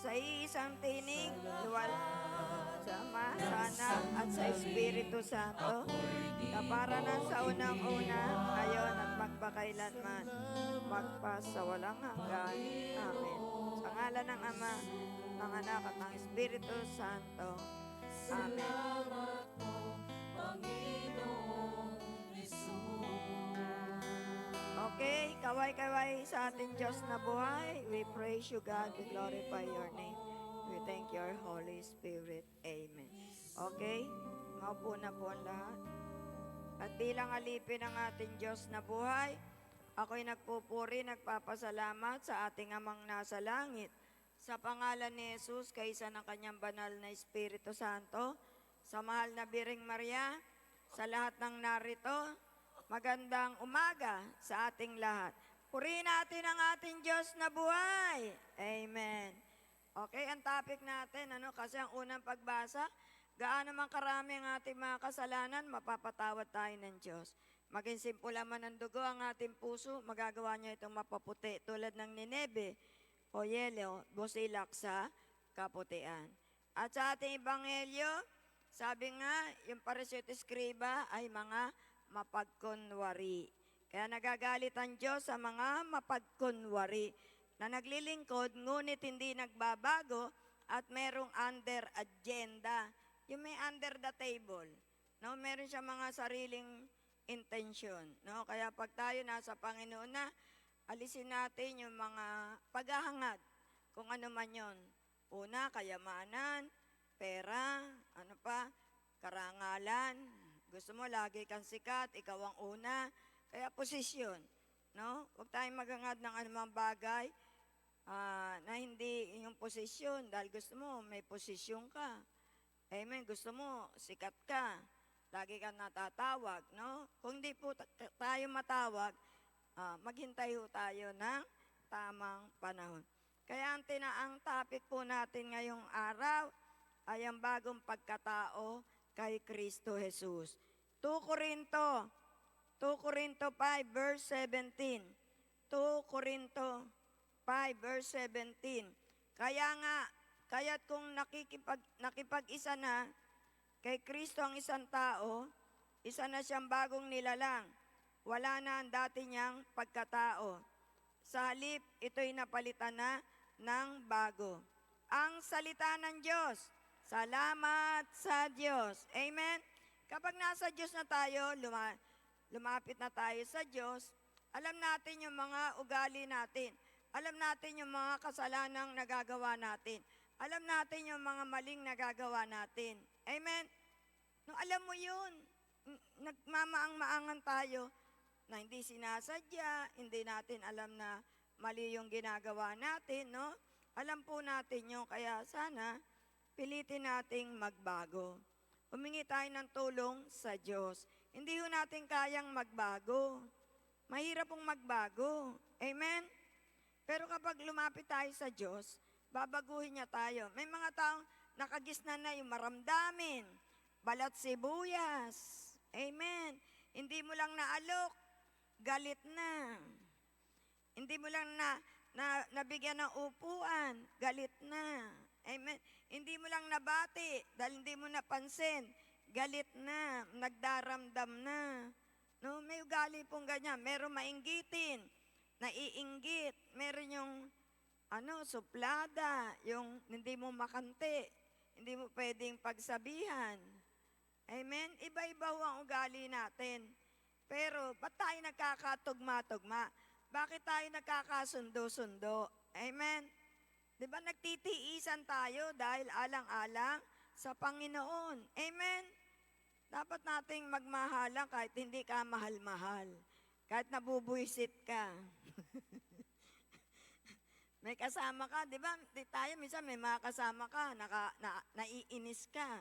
sa iisang tinig, luwal sa Ama, sa Anak, at sa Espiritu Santo, kaparanan sa unang-una, ngayon at magpakailanman, magpa sa walang hanggan. Amen. Sa ngalan ng Ama, ng Anak, at ng Espiritu Santo. Amen. Okay, kaway-kaway sa ating Diyos na buhay. We praise you, God. We glorify your name. We thank your Holy Spirit. Amen. Okay, maupo na po ang lahat. At bilang alipin ng ating Diyos na buhay, ako'y nagpupuri, nagpapasalamat sa ating Amang nasa langit. Sa pangalan ni Jesus, kaisa ng kanyang banal na Espiritu Santo, sa mahal na Biring Maria, sa lahat ng narito, magandang umaga sa ating lahat. Purihin natin ang ating Diyos na buhay. Amen. Okay, ang topic natin, kasi ang unang pagbasa, gaano man karami ang ating mga kasalanan, mapapatawad tayo ng Diyos. Maging simpula man ang dugo ang ating puso, magagawa niya itong mapaputi tulad ng ninebe o yelo, busilak sa kaputian. At sa ating ebanghelyo, sabi nga, yung pariseo at eskriba ay mga mapagkunwari. Kaya nagagalit ang Diyos sa mga mapagkunwari na naglilingkod ngunit hindi nagbabago at merong under agenda. Yung may under the table, no? Meron siya mga sariling intention, no? Kaya pag tayo nasa Panginoon na, alisin natin yung mga paghahangad, kung ano man yon. Una, kayamanan, pera, karangalan. Gusto mo lagi kang sikat, ikaw ang una. Kaya posisyon, no? Huwag tayong maghangad ng anumang bagay na hindi yung posisyon dahil gusto mo may posisyon ka. Amen. Gusto mo sikat ka. Lagi kang natatawag, no? Kung hindi po tayo matawag, maghintay ho tayo ng tamang panahon. Kaya ang topic po natin ngayong araw ay ang bagong pagkatao kay Kristo Jesus. 2 Corinto 5 verse 17. 2 Corinto 5 verse 17. Kaya't kung nakipag-isa na kay Kristo ang isang tao, isa na siyang bagong nilalang. Wala na ang dati niyang pagkatao. Sa halip, ito'y napalitan na ng bago. Ang salita ng Diyos. Salamat sa Diyos. Amen? Kapag nasa Diyos na tayo, lumapit na tayo sa Diyos, alam natin yung mga ugali natin. Alam natin yung mga kasalanang nagagawa natin. Alam natin yung mga maling nagagawa natin. Amen? Nung alam mo yun, nagmamaang-maangan tayo na hindi sinasadya, hindi natin alam na mali yung ginagawa natin, no? Alam po natin yun, kaya sana pilitin nating magbago. Humingi tayo ng tulong sa Diyos. Hindi ho natin kayang magbago. Mahirap pong magbago. Amen? Pero kapag lumapit tayo sa Diyos, babaguhin niya tayo. May mga taong nakagisnan na yung maramdamin, balat sibuyas. Amen? Hindi mo lang naalok, galit na. Hindi mo lang nabigyan ng upuan, galit na. Amen? Hindi mo lang nabati dahil hindi mo napansin, galit na, nagdaramdam na. No, may ugali pong ganyan. Meron mainggitin, naiinggit. Meron yung suplada, yung hindi mo makante, hindi mo pwedeng pagsabihan. Amen? Iba-iba ho ang ugali natin. Pero, ba't tayo nagkakatugma-tugma? Bakit tayo nagkakasundo-sundo? Amen? Di ba nagtitiisan tayo dahil alang-alang sa Panginoon? Amen? Dapat nating magmahalan kahit hindi ka mahal-mahal. Kahit nabubuisit ka. May kasama ka, di ba? Di tayo minsan may mga kasama ka, naiinis ka.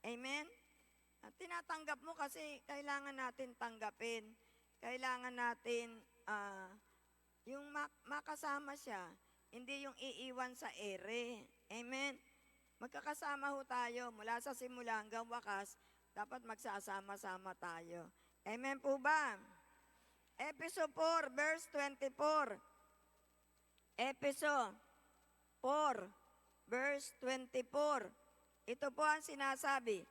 Amen? At tinatanggap mo kasi kailangan natin tanggapin. Kailangan natin yung makasama siya, hindi yung iiwan sa ere. Amen? Magkakasama ho tayo mula sa simula hanggang wakas, dapat magsasama-sama tayo. Amen po ba? Efeso 4 verse 24. Efeso 4 verse 24. Ito po ang sinasabi,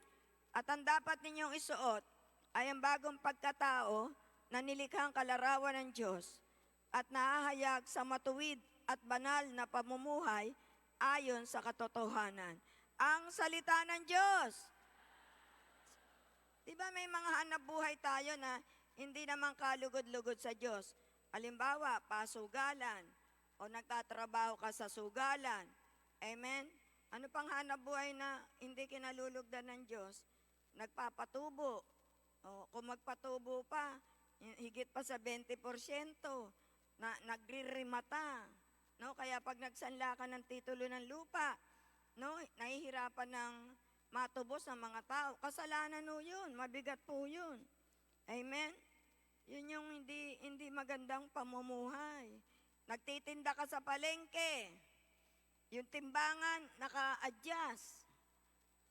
at ang dapat ninyong isuot ay ang bagong pagkatao na nilikhang kalarawan ng Diyos at nahahayag sa matuwid at banal na pamumuhay ayon sa katotohanan. Ang salita ng Diyos. Diba may mga hanap buhay tayo na hindi naman kalugod-lugod sa Diyos? Halimbawa, pasugalan o nagtatrabaho ka sa sugalan. Amen? Ano pang hanap buhay na hindi kinalulugdan ng Diyos? Nagpapatubo. O, kung magpatubo pa, higit pa sa 20%, na nagririmata. No? Kaya pag nagsanla ka ng titulo ng lupa, no? Nahihirapan ng matubos ng mga tao. Kasalanan po yun. Mabigat po yun. Amen? Yun yung hindi magandang pamumuhay. Nagtitinda ka sa palengke. Yung timbangan, naka-adjust.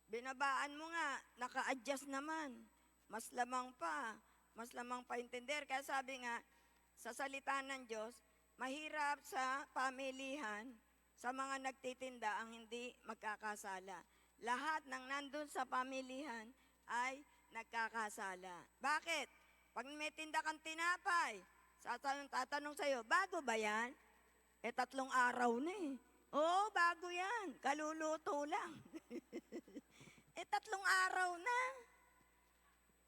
Binabaan mo nga, naka-adjust naman. Mas lamang pa intender. Kaya sabi nga, sa salita ng Diyos, mahirap sa pamilihan, sa mga nagtitinda ang hindi magkakasala. Lahat ng nandun sa pamilihan ay nagkakasala. Bakit? Pag may tinda kang tinapay, tatanong sa'yo, bago ba yan? 3 araw na eh. Oo, bago yan. Kaluluto lang. 3 araw na.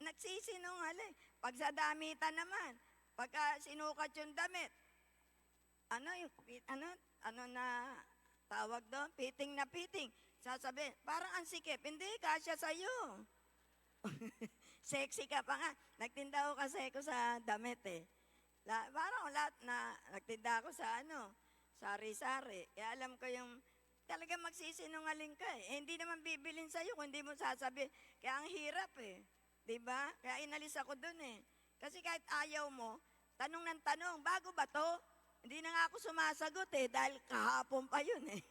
Nagsisinungaling. Pag sa damitan naman, pagka sinukat yung damit, ano na tawag doon? Piting na piting. Sasabihin, parang ang sikip. Hindi, kasya sa'yo. Sexy ka pa nga. Nagtinda ko kasi ako sa damit eh. Parang lahat na nagtinda ako sa sari-sari. Kaya alam ko yung talaga magsisinungaling ka eh. Hindi naman bibilin sa'yo kung hindi mo sasabihin. Kaya ang hirap eh. Diba? Kaya inalis ako dun eh. Kasi kahit ayaw mo, tanong ng tanong, bago ba to? Hindi na nga ako sumasagot eh, dahil kahapon pa yun eh.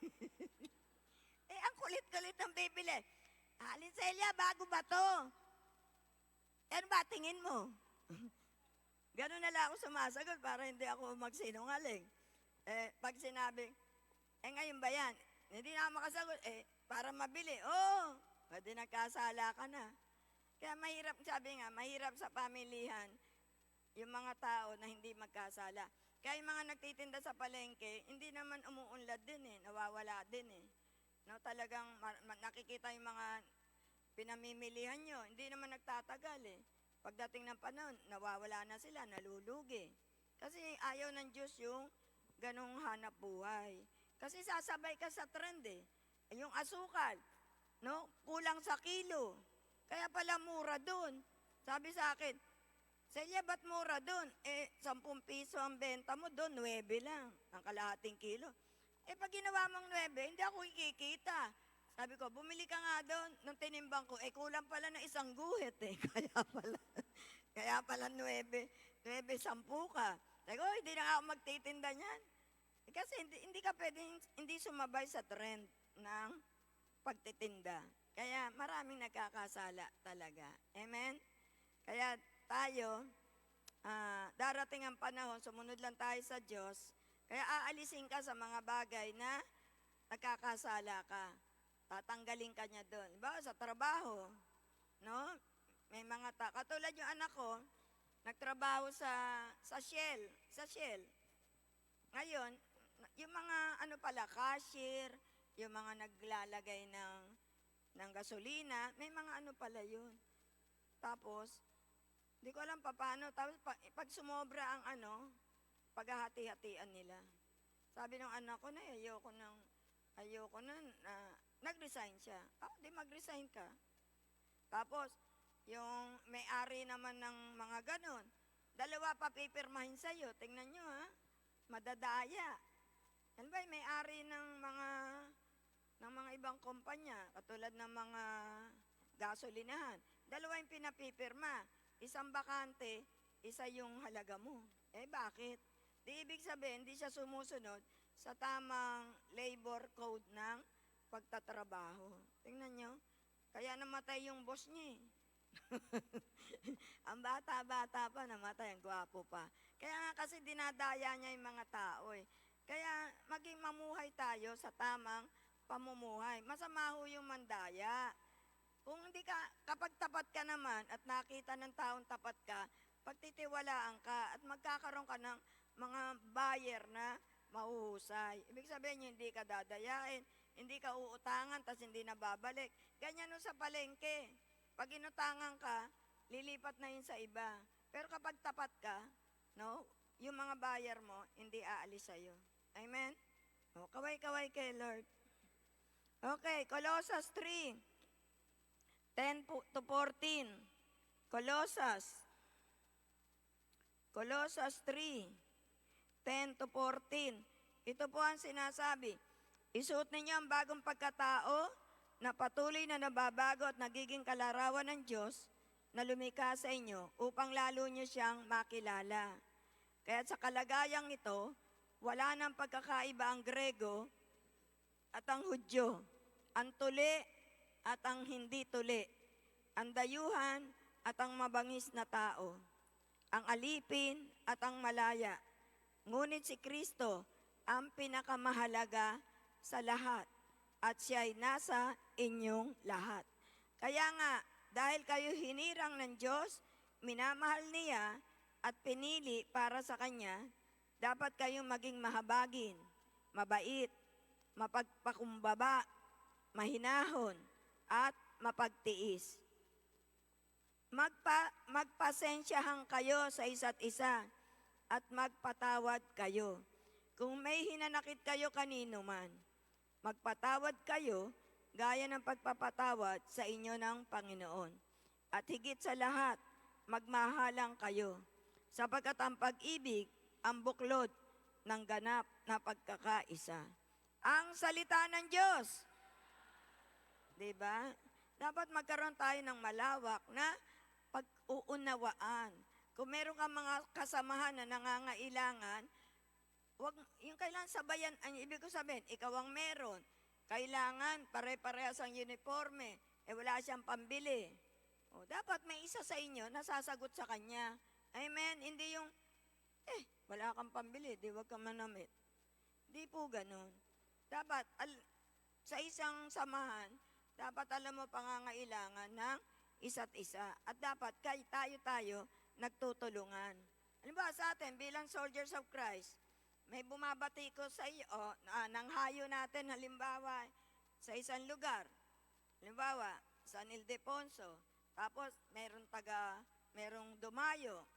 Ang kulit-kulit ng bibili. Alin Celia, bago ba to? Ano ba, tingin mo? Ganun na lang ako sumasagot para hindi ako magsinungaling. Pag sinabi, ngayon ba yan? Hindi na ako makasagot. Para mabili. Pwede nagkasala ka na. Kaya mahirap, sabi nga, mahirap sa pamilihan yung mga tao na hindi magkasala. Kaya yung mga nagtitinda sa palengke, hindi naman umuunlad din eh, nawawala din eh. No, talagang nakikita yung mga pinamimilihan nyo, hindi naman nagtatagal eh. Pagdating ng panahon, nawawala na sila, nalulugi. Kasi ayaw ng Diyos yung ganong hanap buhay. Kasi sasabay ka sa trend eh. Yung asukal, no, kulang sa kilo. Kaya pala mura dun. Sabi sa akin, Celia, ba't mura dun? 10 piso ang benta mo, dun 9 lang, ang kalahating kilo. Pag ginawa mong 9, hindi ako ikikita. Sabi ko, bumili ka nga doon, nung tinimbang ko, kulang pala na 1 guhit eh. Kaya pala 9, 10 ka. Sabi ko, hindi na ako magtitinda niyan. Kasi hindi ka pwedeng, hindi sumabay sa trend ng pagtitinda. Kaya maraming nagkakasala talaga. Amen? Kaya tayo, darating ang panahon, sumunod lang tayo sa Diyos, kaya aalisin ka sa mga bagay na nagkakasala ka. Tatanggalin ka niya doon. Diba? Sa trabaho, no? May mga katulad yung anak ko, nagtrabaho sa Shell. Sa Shell. Ngayon, yung mga cashier, yung mga naglalagay ng gasolina, may mga pala yun. Tapos, hindi ko alam paano. Tapos, pag sumobra ang paghahati-hatian nila. Sabi ng anak ko na, ayoko na, nag-resign siya. Di mag-resign ka. Tapos, yung may-ari naman ng mga ganon, 2 papipirmahin sa'yo. Tingnan nyo ha, madadaya. Ano ba, may-ari ng mga ibang kumpanya, katulad ng mga gasolinahan. 2 yung pinapipirma. 1 bakante, 1 yung halaga mo. Bakit? Di ibig sabihin, hindi siya sumusunod sa tamang labor code ng pagtatrabaho. Tingnan nyo. Kaya namatay yung boss niya eh. Ang bata-bata pa, namatay. Ang gwapo pa. Kaya nga kasi dinadaya niya yung mga tao eh. Kaya maging mamuhay tayo sa tamang pamumuhay. Masama ho yung mandaya. Kung hindi ka, kapag tapat ka naman at nakita ng taong tapat ka, pagtitiwalaan ka at magkakaroon ka ng mga buyer na mahuhusay. Ibig sabihin nyo, hindi ka dadayain, hindi ka uutangan, tas hindi na babalik. Ganyan no sa palengke. Pag inutangan ka, lilipat na yun sa iba. Pero kapag tapat ka, no, yung mga buyer mo, hindi aalis sa'yo. Amen? O, kaway-kaway kay Lord. Okay, Colossus 3, 10 to 14. Colossus 3, 10 to 14. Ito po ang sinasabi. Isuot ninyo ang bagong pagkatao na patuloy na nababago at nagiging kalarawan ng Diyos na lumikha sa inyo upang lalo nyo siyang makilala. Kaya sa kalagayang ito, wala nang pagkakaiba ang Grego at ang Hudyo, ang tuli at ang hindi tuli, ang dayuhan at ang mabangis na tao, ang alipin at ang malaya. Ngunit si Kristo ang pinakamahalaga sa lahat at siya ay nasa inyong lahat. Kaya nga, dahil kayo hinirang ng Diyos, minamahal niya at pinili para sa Kanya, dapat kayong maging mahabagin, mabait, mapagpakumbaba, mahinahon, at mapagtiis. Magpasensyahan kayo sa isa't isa at magpatawad kayo. Kung may hinanakit kayo kanino man, magpatawad kayo gaya ng pagpapatawad sa inyo ng Panginoon. At higit sa lahat, magmahalang kayo, sapagkat ang pag-ibig ang buklod ng ganap na pagkakaisa. Ang salita ng Diyos. Diba? Dapat magkaroon tayo ng malawak na pag-uunawaan. Kung meron kang mga kasamahan na nangangailangan, wag, yung kailangan sabayan, ang ibig ko sabihin, ikaw ang meron. Kailangan pare-parehas ang uniforme, wala siyang pambili. O, dapat may isa sa inyo na sasagot sa kanya. Amen? Hindi yung, wala kang pambili, di wag ka manamit. Di po ganun. Dapat, sa isang samahan, dapat alam mo pangangailangan ng isa't isa. At dapat tayo nagtutulungan. Halimbawa sa atin, bilang soldiers of Christ, may bumabati ko sa iyo, ng hayo natin, halimbawa, sa isang lugar. Halimbawa, San Ildefonso. Tapos, merong dumayo.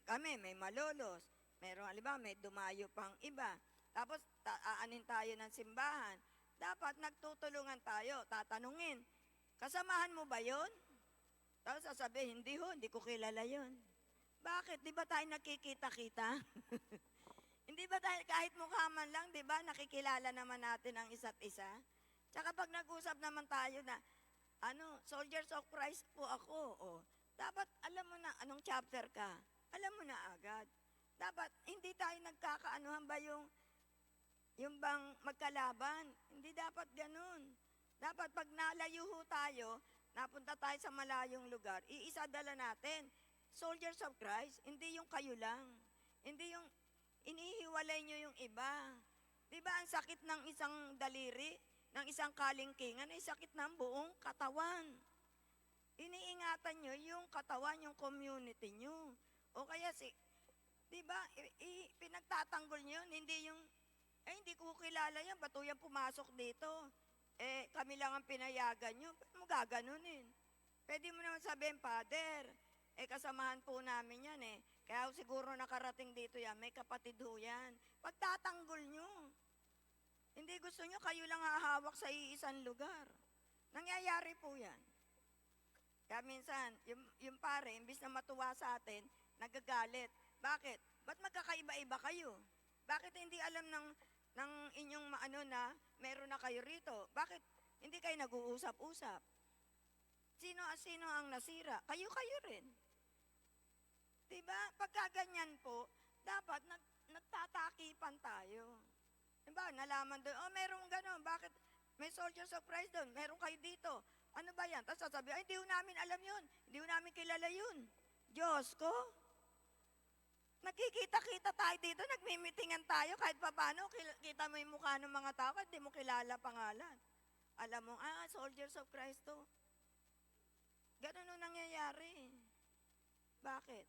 Kami, may malolos. Halimbawa, may dumayo pang iba. Tapos, aanin tayo ng simbahan. Dapat nagtutulungan tayo, tatanungin, kasamahan mo ba yon? Tapos sasabihin, hindi ko kilala yon. Bakit? Di ba tayo nakikita-kita? Hindi ba tayo, kahit mukha man lang, di ba, nakikilala naman natin ang isa't isa? Tsaka pag nag-usap naman tayo na, soldiers of Christ po ako, dapat alam mo na anong chapter ka. Alam mo na agad. Dapat, hindi tayo nagkakaanuhan ba yung bang magkalaban. Hindi dapat ganun. Dapat pag nalayo ho tayo, napunta tayo sa malayong lugar, iisa-dala natin. Soldiers of Christ, hindi yung kayo lang. Hindi yung inihiwalay nyo yung iba. Diba ang sakit ng isang daliri, ng isang kalingkingan, ay sakit ng buong katawan. Iniingatan nyo yung katawan, yung community nyo. O kaya diba, pinagtatanggol nyo, hindi yung, hindi ko kilala yan, ba't yan pumasok dito? Kami lang ang pinayagan nyo, ba't mo gaganunin? Pwede mo naman sabihin, Father, kasamahan po namin yan Kaya siguro nakarating dito yan, may kapatid ho yan. Pagtatanggol nyo. Hindi gusto nyo, kayo lang hahawak sa iisang lugar. Nangyayari po yan. Kaya minsan, yung pare, imbis na matuwa sa atin, nagagalit. Bakit? Ba't magkakaiba-iba kayo? Bakit hindi alam ng inyong na meron na kayo rito? Bakit hindi kayo nag-uusap-usap? Sino ang nasira? Kayo rin. Diba? Pagka ganyan po, dapat nagtatakipan tayo. Diba? Nalaman doon, merong gano'n. Bakit? May soldiers of Christ doon. Meron kayo dito. Ano ba yan? Tapos sasabihin, hindi ho namin alam yun. Hindi ho namin kilala yun. Diyos ko. Nagkikita-kita tayo dito, nagmimitingan tayo, kahit paano, kita mo yung mukha ng mga tao, kahit di mo kilala pangalan. Alam mo, soldiers of Christ to. Ganun ang nangyayari. Bakit?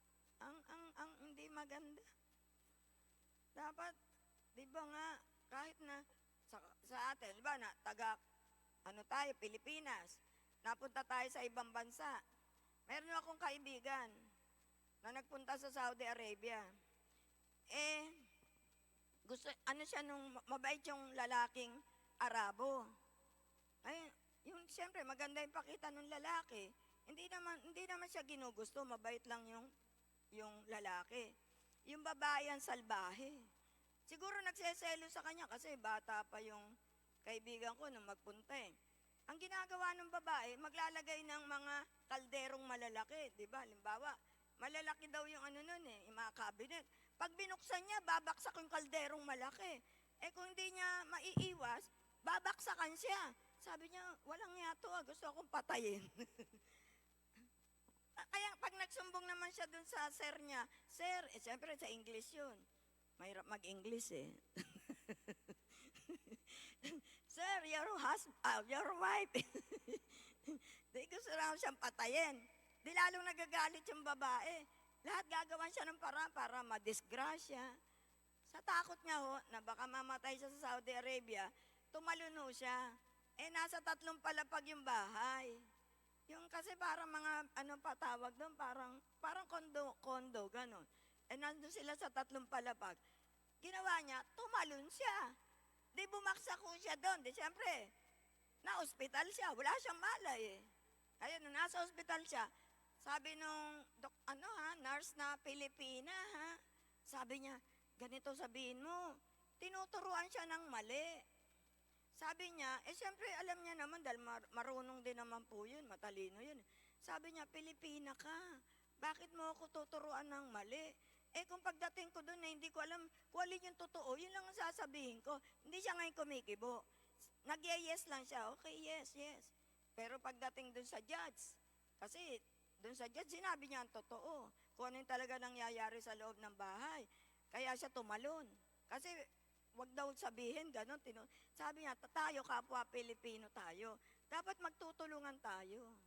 Ang hindi maganda. Dapat, di ba nga, kahit na sa atin, di ba, na taga, tayo, Pilipinas, napunta tayo sa ibang bansa. Meron akong kaibigan na nagpunta sa Saudi Arabia. Gusto, siya nung, mabait yung lalaking Arabo. Ay, yung siyempre, maganda yung pakita ng lalaki. Hindi naman siya ginugusto, mabait lang yung lalaki. Yung babae ang salbahe. Siguro nagseselo sa kanya kasi bata pa yung kaibigan ko nung magpunta eh. Ang ginagawa ng babae, maglalagay ng mga kalderong malalaki, di ba? Halimbawa, malalaki daw yung nun eh, yung mga cabinet. Pag binuksan niya, babaksak yung kalderong malaki. Kung hindi niya maiiwas, babaksakan siya. Sabi niya, walang nga to, gusto akong patayin. Kaya pag nagsumbong naman siya dun sa sir niya, sir, siyempre sa English yun. Mahirap mag-English eh. Sir, your wife. Di gusto lang siyang patayin. Di lalong nagagalit yung babae. Lahat gagawan siya ng paraan para madisgrasya. Sa takot niya na baka mamatay siya sa Saudi Arabia, tumaluno siya. Nasa 3 palapag yung bahay. Yung kasi parang mga, patawag doon, parang kondo, gano'n. Nandun sila sa 3 palapag. Ginawa niya, tumalon siya. Di bumaksak ko siya doon. Di siyempre, na-hospital siya. Wala siyang malay eh. Ayun, nung nasa hospital siya, sabi nung, nurse na Pilipina, sabi niya, ganito sabihin mo, tinuturuan siya ng mali. Sabi niya, siyempre alam niya naman dahil marunong din naman po yun, matalino yun. Sabi niya, Pilipina ka, bakit mo ako tuturuan ng mali? Kung pagdating ko doon hindi ko alam kung alin yung totoo, yun lang ang sasabihin ko. Hindi siya ngayon kumikibo. Nag-yes lang siya, okay, yes. Pero pagdating doon sa judge, kasi doon sa judge, sinabi niya ang totoo. Kung ano yung talaga nangyayari sa loob ng bahay. Kaya siya tumalon. Kasi wag daw sabihin, gano'n. Sabi niya, tayo, kapwa Pilipino tayo. Dapat magtutulungan tayo.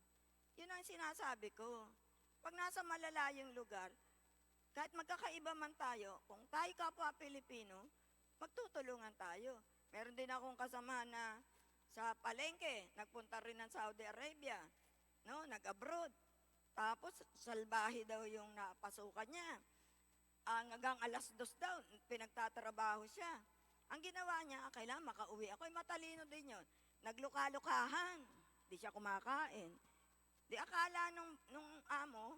Yun ang sinasabi ko. Pag nasa malalayong lugar, kahit magkakaiba man tayo, kung tayo kapwa Pilipino, magtutulungan tayo. Meron din akong kasama na sa palengke, nagpunta rin ng Saudi Arabia, nag-abroad. Tapos, salbahe daw yung napasukan niya. Hanggang 2:00 daw, pinagtatrabaho siya. Ang ginawa niya, kailangan makauwi ako. Matalino din yun. Nagluka-lukahan. Di siya kumakain. Di akala nung amo,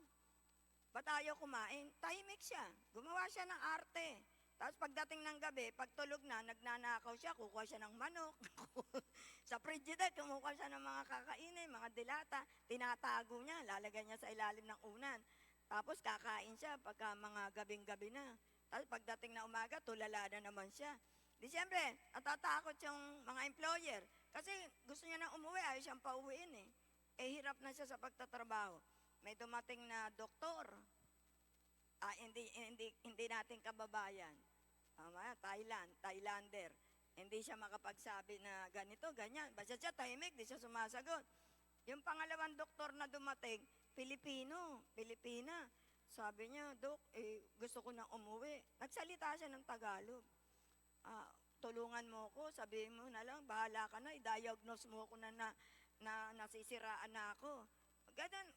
ba't ayaw kumain? Tahimik siya. Gumawa siya ng arte. Tapos pagdating ng gabi, pagtulog na, nagnanakaw siya, kukuha siya ng manok. Sa frigidaire, kumukuha siya ng mga kakainin, mga dilata. Tinatago niya, lalagay niya sa ilalim ng unan. Tapos kakain siya pagka mga gabing-gabi na. Tapos pagdating na umaga, tulala na naman siya. Di siyempre, natatakot yung mga employer. Kasi gusto niya na umuwi, ayaw siyang pauwiin eh. Hirap na siya sa pagtatrabaho. May dumating na doktor. Hindi natin kababayan. Thailander. Hindi siya makapagsabi na ganito, ganyan. Basta siya tahimik, di siya sumasagot. Yung pangalawang doktor na dumating, Pilipina. Sabi niya, Dok, gusto ko nang umuwi. Nagsalita siya ng Tagalog. Tulungan mo ko, sabihin mo na lang, bahala ka na, i-diagnose mo ko na nasisiraan na ako. Ganun,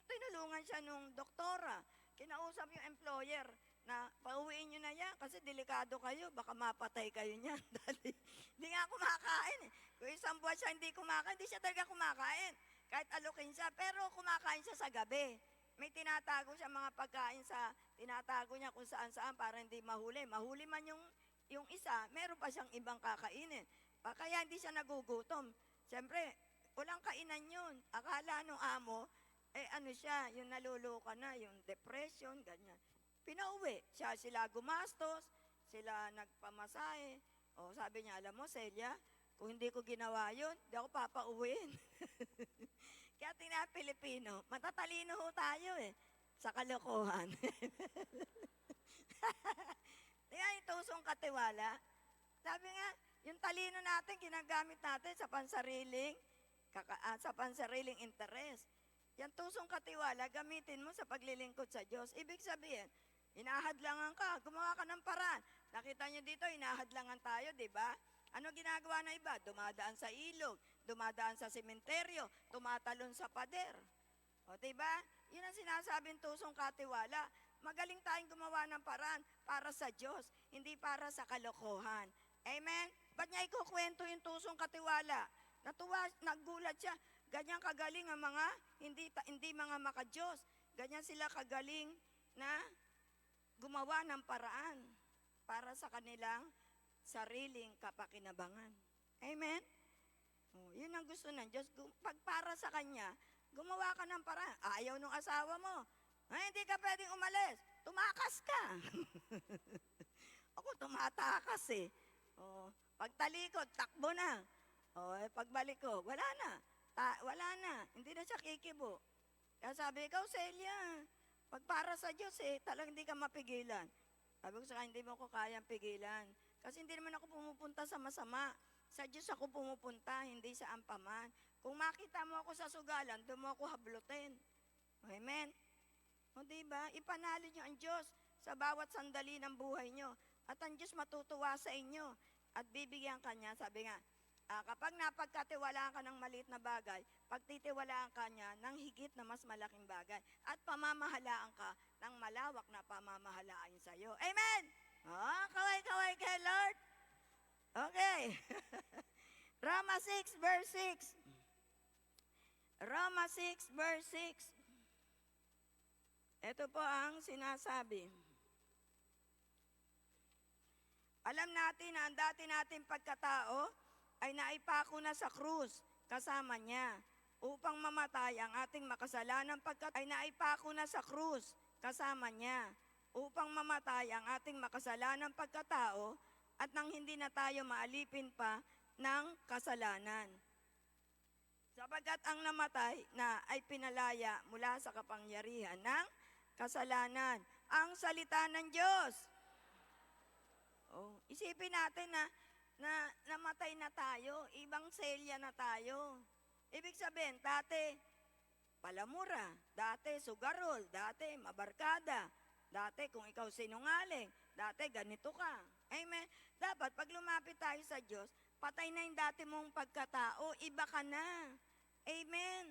tinulungan siya nung doktora. Kinausap yung employer na pauwiin nyo na yan kasi delikado kayo, baka mapatay kayo niyan. Hindi nga kumakain. Kung isang buwan siya hindi kumakain, hindi siya talaga kumakain. Kahit alukin siya, pero kumakain siya sa gabi. May tinatago siya mga pagkain tinatago niya kung saan-saan para hindi mahuli. Mahuli man yung isa, meron pa siyang ibang kakainin. Kaya hindi siya nagugutom. Siyempre, walang kainan yun. Akala nung amo, siya, yung naluluka na, yung depression, ganyan. Pinauwi. Sila gumastos, sila nagpamasahe. Sabi niya, alam mo, Celia, kung hindi ko ginawa yun, di ako papauwiin. Kaya tingnan Pilipino, matatalino ho tayo sa kalokohan. Yan yung tusong katiwala. Sabi nga, yung talino natin, ginagamit natin sa pansariling interes. Yan tusong katiwala, gamitin mo sa paglilingkod sa Diyos. Ibig sabihin, hinahadlangan ka, gumawa ka ng paraan. Nakita nyo dito, hinahadlangan tayo, di ba? Ano ginagawa na iba? Dumadaan sa ilog, dumadaan sa sementeryo, tumatalon sa pader. O, di ba? Yun ang sinasabing tusong katiwala. Magaling tayong gumawa ng paraan para sa Diyos, hindi para sa kalokohan. Amen? Ba't niya ikukwento yung tusong katiwala? Natuwa, nagulat siya. Ganyan kagaling ang mga, hindi mga maka-Diyos. Ganyan sila kagaling na gumawa ng paraan para sa kanilang sariling kapakinabangan. Amen? Oh, yun ang gusto ng Diyos. Pag para sa Kanya, gumawa ka ng paraan. Ayaw nung asawa mo. Ay, hindi ka pwedeng umalis. Tumakas ka. Ako tumatakas eh. Oh, pagtalikod, takbo na. Oh, pagbalik ko, wala na. Wala na. Hindi na siya kikibo. Kaya sabi, ikaw, Celia, pag para sa Diyos eh, talagang hindi ka mapigilan. Sabi ko sa kanya, hindi mo ko kayang pigilan. Kasi hindi naman ako pumupunta sa masama. Sa Diyos ako pumupunta, hindi sa ampaman. Kung makita mo ako sa sugalan, doon mo ako hablutin. Amen? O diba? Ipanalo nyo ang Diyos sa bawat sandali ng buhay nyo. At ang Diyos matutuwa sa inyo. At bibigyan ka niya, sabi nga, kapag napagkatiwalaan ka ng maliit na bagay, pagtitiwalaan ka niya ng higit na mas malaking bagay. At pamamahalaan ka ng malawak na pamamahalaan sa iyo. Amen! Kaway-kaway kay Lord. Okay. Roma 6 verse 6. Roma 6 verse 6. Ito po ang sinasabi. Alam natin na ang dati nating pagkatao ay naipako na sa krus kasama niya upang mamatay ang ating makasalanang ay naipako na sa krus kasama niya upang mamatay ang ating makasalanang pagkatao at nang hindi na tayo maalipin pa ng kasalanan. Sapagkat ang namatay na ay pinalaya mula sa kapangyarihan ng kasalanan. Ang salita ng Diyos. Oh, isipin natin na namatay na tayo, ibang selya na tayo. Ibig sabihin, dati palamura, dati sugarol, dati mabarkada, dati kung ikaw sinungaling, dati ganito ka. Amen? Dapat pag lumapit tayo sa Diyos, patay na yung dati mong pagkatao, iba ka na. Amen?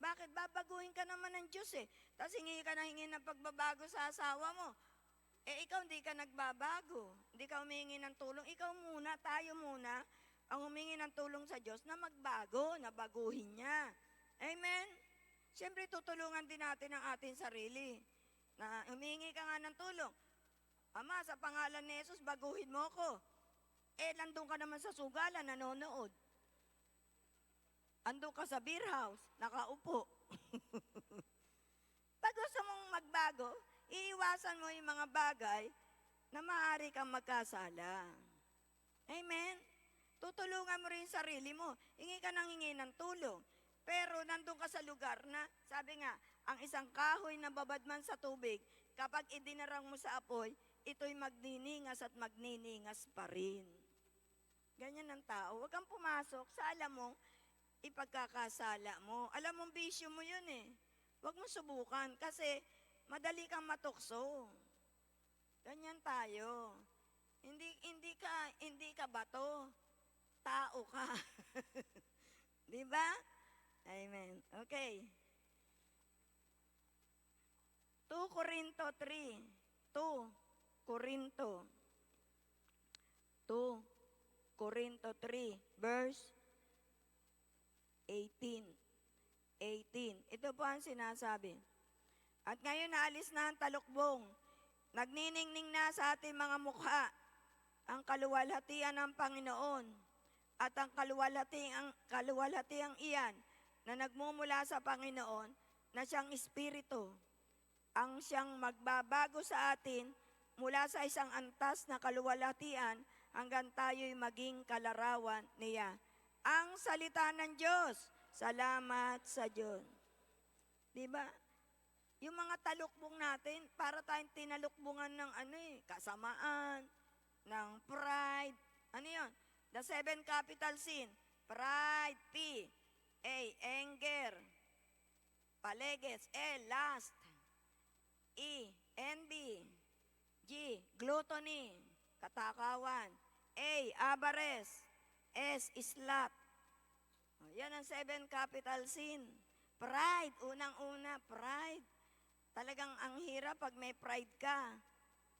Bakit? Babaguhin ka naman ng Diyos eh. Tapos hingi ka na hingi ng pagbabago sa asawa mo. Eh ikaw hindi ka nagbabago. Hindi ka humingi ng tulong. Ikaw muna, tayo muna, ang humingi ng tulong sa Diyos na magbago, na baguhin niya. Amen? Siyempre tutulungan din natin ang ating sarili. Na humingi ka nga ng tulong. Ama, sa pangalan ni Jesus, baguhin mo ko. Eh, nandun ka naman sa sugalan, nanonood. Andun ka sa beer house, nakaupo. Pag gusto mong magbago, iiwasan mo yung mga bagay na maaari kang magkasala. Amen? Tutulungan mo rin yung sarili mo. Hingi ka nang hingi ng tulong. Pero nandun ka sa lugar na, sabi nga, ang isang kahoy na babad man sa tubig, kapag idinarang mo sa apoy, ito'y magniningas at magniningas pa rin. Ganyan ang tao. Huwag kang pumasok sa alam mong ipagkakasala mo. Alam mong bisyo mo yun eh. Huwag mong subukan kasi madali kang matukso. Ganyan tayo. Hindi ka bato. Tao ka. Di ba? Amen. Okay. 2 Corinto 3. 2 Corinto 3, verse 18. Ito po ang sinasabi. At ngayon naalis na ang talukbong. Nagniningning na sa ating mga mukha ang kaluwalhatian ng Panginoon at ang kaluwalhatiang iyan na nagmumula sa Panginoon na siyang Espiritu. Ang siyang magbabago sa atin mula sa isang antas na kaluwalhatian hanggang tayo'y maging kalarawan niya. Ang salita ng Diyos. Salamat sa Diyos. Diba? yung mga talukbong natin, para tayong tinalukbungan ng kasamaan, ng pride. Ano yun? The 7 capital sin. Pride, P. A, anger. Paleges, L, lust. E, envy. G, gluttony, katakawan. A, avarice. S, sloth. Yan ang 7 capital sin. Pride, unang-una, pride. Talagang ang hirap pag may pride ka.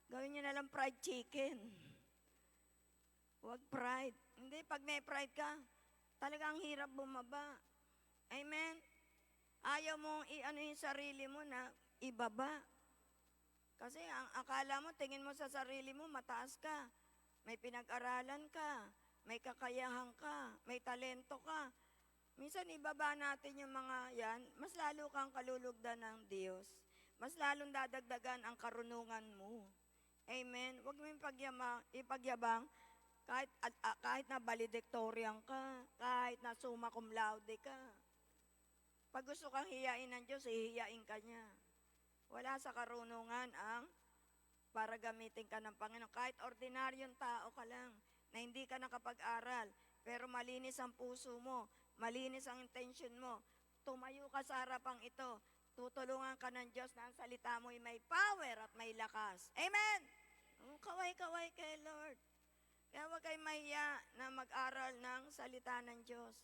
Gawin nyo na lang fried chicken. Huwag pride. Hindi, pag may pride ka, talagang hirap bumaba. Amen? Ayaw mong yung sarili mo na ibaba. Kasi ang akala mo, tingin mo sa sarili mo, mataas ka. May pinag-aralan ka. May kakayahan ka. May talento ka. Minsan ibaba natin yung mga yan, mas lalo kang kalulugdan ng Diyos. Mas lalong dadagdagan ang karunungan mo. Amen? Huwag mo ipagyabang kahit na valedictorian ka, kahit na summa cum laude ka. Pag gusto kang hiyain ng Diyos, hihiyain ka niya. Wala sa karunungan ang para gamitin ka ng Panginoon. Kahit ordinaryong tao ka lang, na hindi ka nakapag-aral, pero malinis ang puso mo, malinis ang intention mo, tumayo ka sa harapang ito, tutulungan ka ng Diyos na ang salita mo ay may power at may lakas. Amen! Kaway-kaway kay Lord. Kaya huwag kayo mahiya na mag-aral ng salita ng Diyos.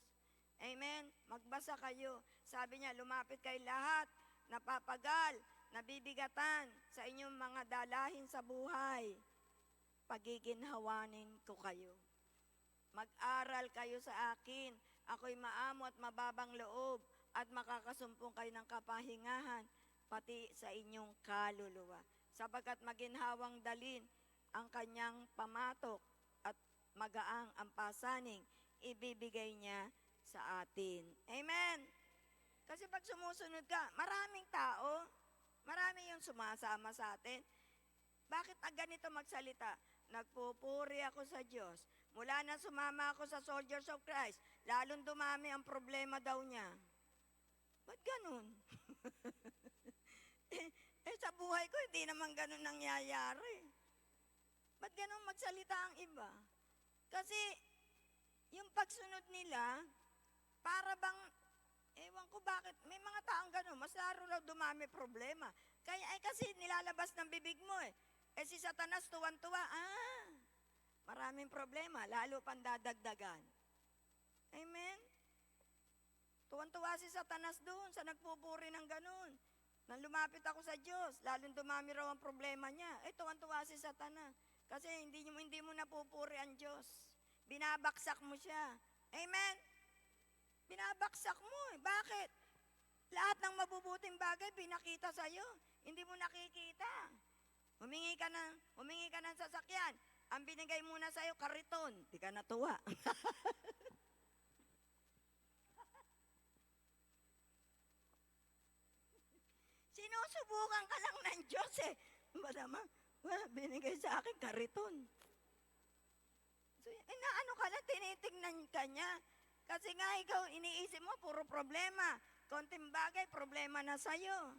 Amen? Magbasa kayo. Sabi niya, lumapit kay lahat, napapagal, nabibigatan sa inyong mga dalahin sa buhay. Pagiginhawanin ko kayo. Mag-aral kayo sa akin. Ako'y maamo at mababang loob at makakasumpong kayo ng kapahingahan pati sa inyong kaluluwa. Sapagkat maginhawang dalin ang kanyang pamatok at magaang ang pasaning ibibigay niya sa atin. Amen! Kasi pag sumusunod ka, maraming tao, marami yung sumasama sa atin. Bakit ganito magsalita? Nagpupuri ako sa Diyos. Mula na sumama ako sa Soldiers of Christ, lalong dumami ang problema daw niya. Ba't ganun? Sa buhay ko, hindi naman ganun nangyayari. Ba't ganun magsalita ang iba? Kasi, yung pagsunod nila, para bang, ewan ko bakit, may mga taong ganun, mas laro raw dumami problema. Kasi nilalabas ng bibig mo eh. Si Satanas tuwan-tuwa, maraming problema, lalo pang dadagdagan. Amen? Tuwan-tuwa si Satanas doon sa nagpupuri ng ganun. Nang lumapit ako sa Diyos, lalong dumami raw ang problema niya. Tuwan-tuwa si Satanas. Kasi hindi mo napupuri ang Diyos. Binabaksak mo siya. Amen? Binabaksak mo eh. Bakit? Lahat ng mabubuting bagay pinakita sa'yo. Hindi mo nakikita. Humingi ka ng sasakyan. Ang binigay muna sa'yo, kariton. Di ka natuwa. Sinusubukan ka lang ng Diyos eh. Madama, binigay sa akin kariton. So, inaano ka lang, tinitingnan ka niya. Kasi nga ikaw, iniisip mo, puro problema. Konting bagay, problema na sa'yo.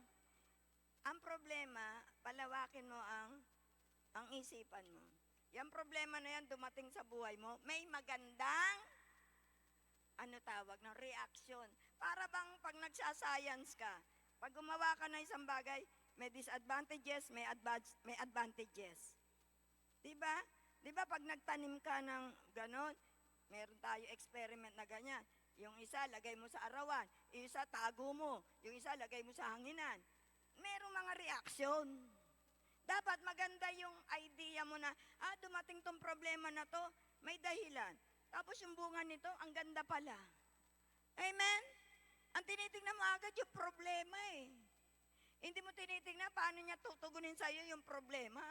Ang problema, palawakin mo ang isipan mo. Yung problema na yan dumating sa buhay mo, may magandang, reaction. Para bang pag nagsascience ka, pag gumawa ka ng isang bagay, may disadvantages, may advantages. Diba? Diba pag nagtanim ka ng ganon, meron tayo experiment na ganyan. Yung isa, lagay mo sa arawan. Yung isa, tago mo. Yung isa, lagay mo sa hanginan. Merong mga reaksyon. Dapat maganda yung idea mo na, dumating tong problema na to, may dahilan. Tapos yung bunga nito, ang ganda pala. Amen? Ang tinitingnan mo agad yung problema eh. Hindi mo tinitingnan paano niya tutugunin sa'yo yung problema.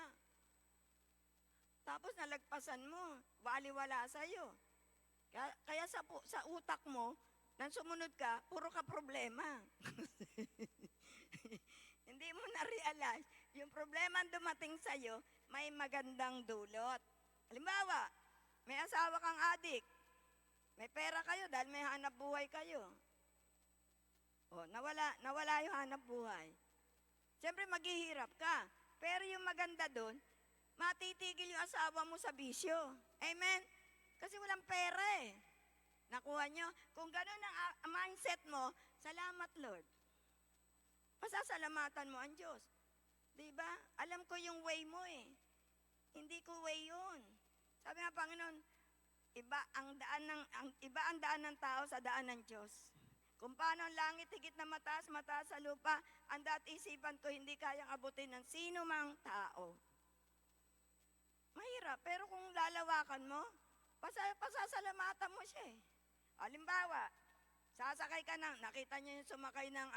Tapos nalagpasan mo, waliwala sa'yo. Kaya sa utak mo, nang sumunod ka, puro ka problema. Hindi mo na-realize, yung problema ang dumating sa'yo, may magandang dulot. Halimbawa, may asawa kang adik, may pera kayo dahil may hanap buhay kayo. Nawala yung hanap buhay. Siyempre maghihirap ka. Pero yung maganda doon, matitigil yung asawa mo sa bisyo. Amen? Kasi walang pera eh. Nakuha nyo? Kung ganun ang mindset mo, salamat Lord. Pasasalamatan mo ang Diyos. Diba? Alam ko yung way mo eh. Hindi ko way yun. Sabi nga Panginoon, iba ang daan ng tao sa daan ng Diyos. Kung paano ang langit higit na mataas sa lupa, ang isipan ko hindi kayang abutin ng sino mang tao. Mahirap, pero kung lalawakan mo, pasasalamatan mo siya eh. Halimbawa, sasakay ka nakita niyo yung sumakay ng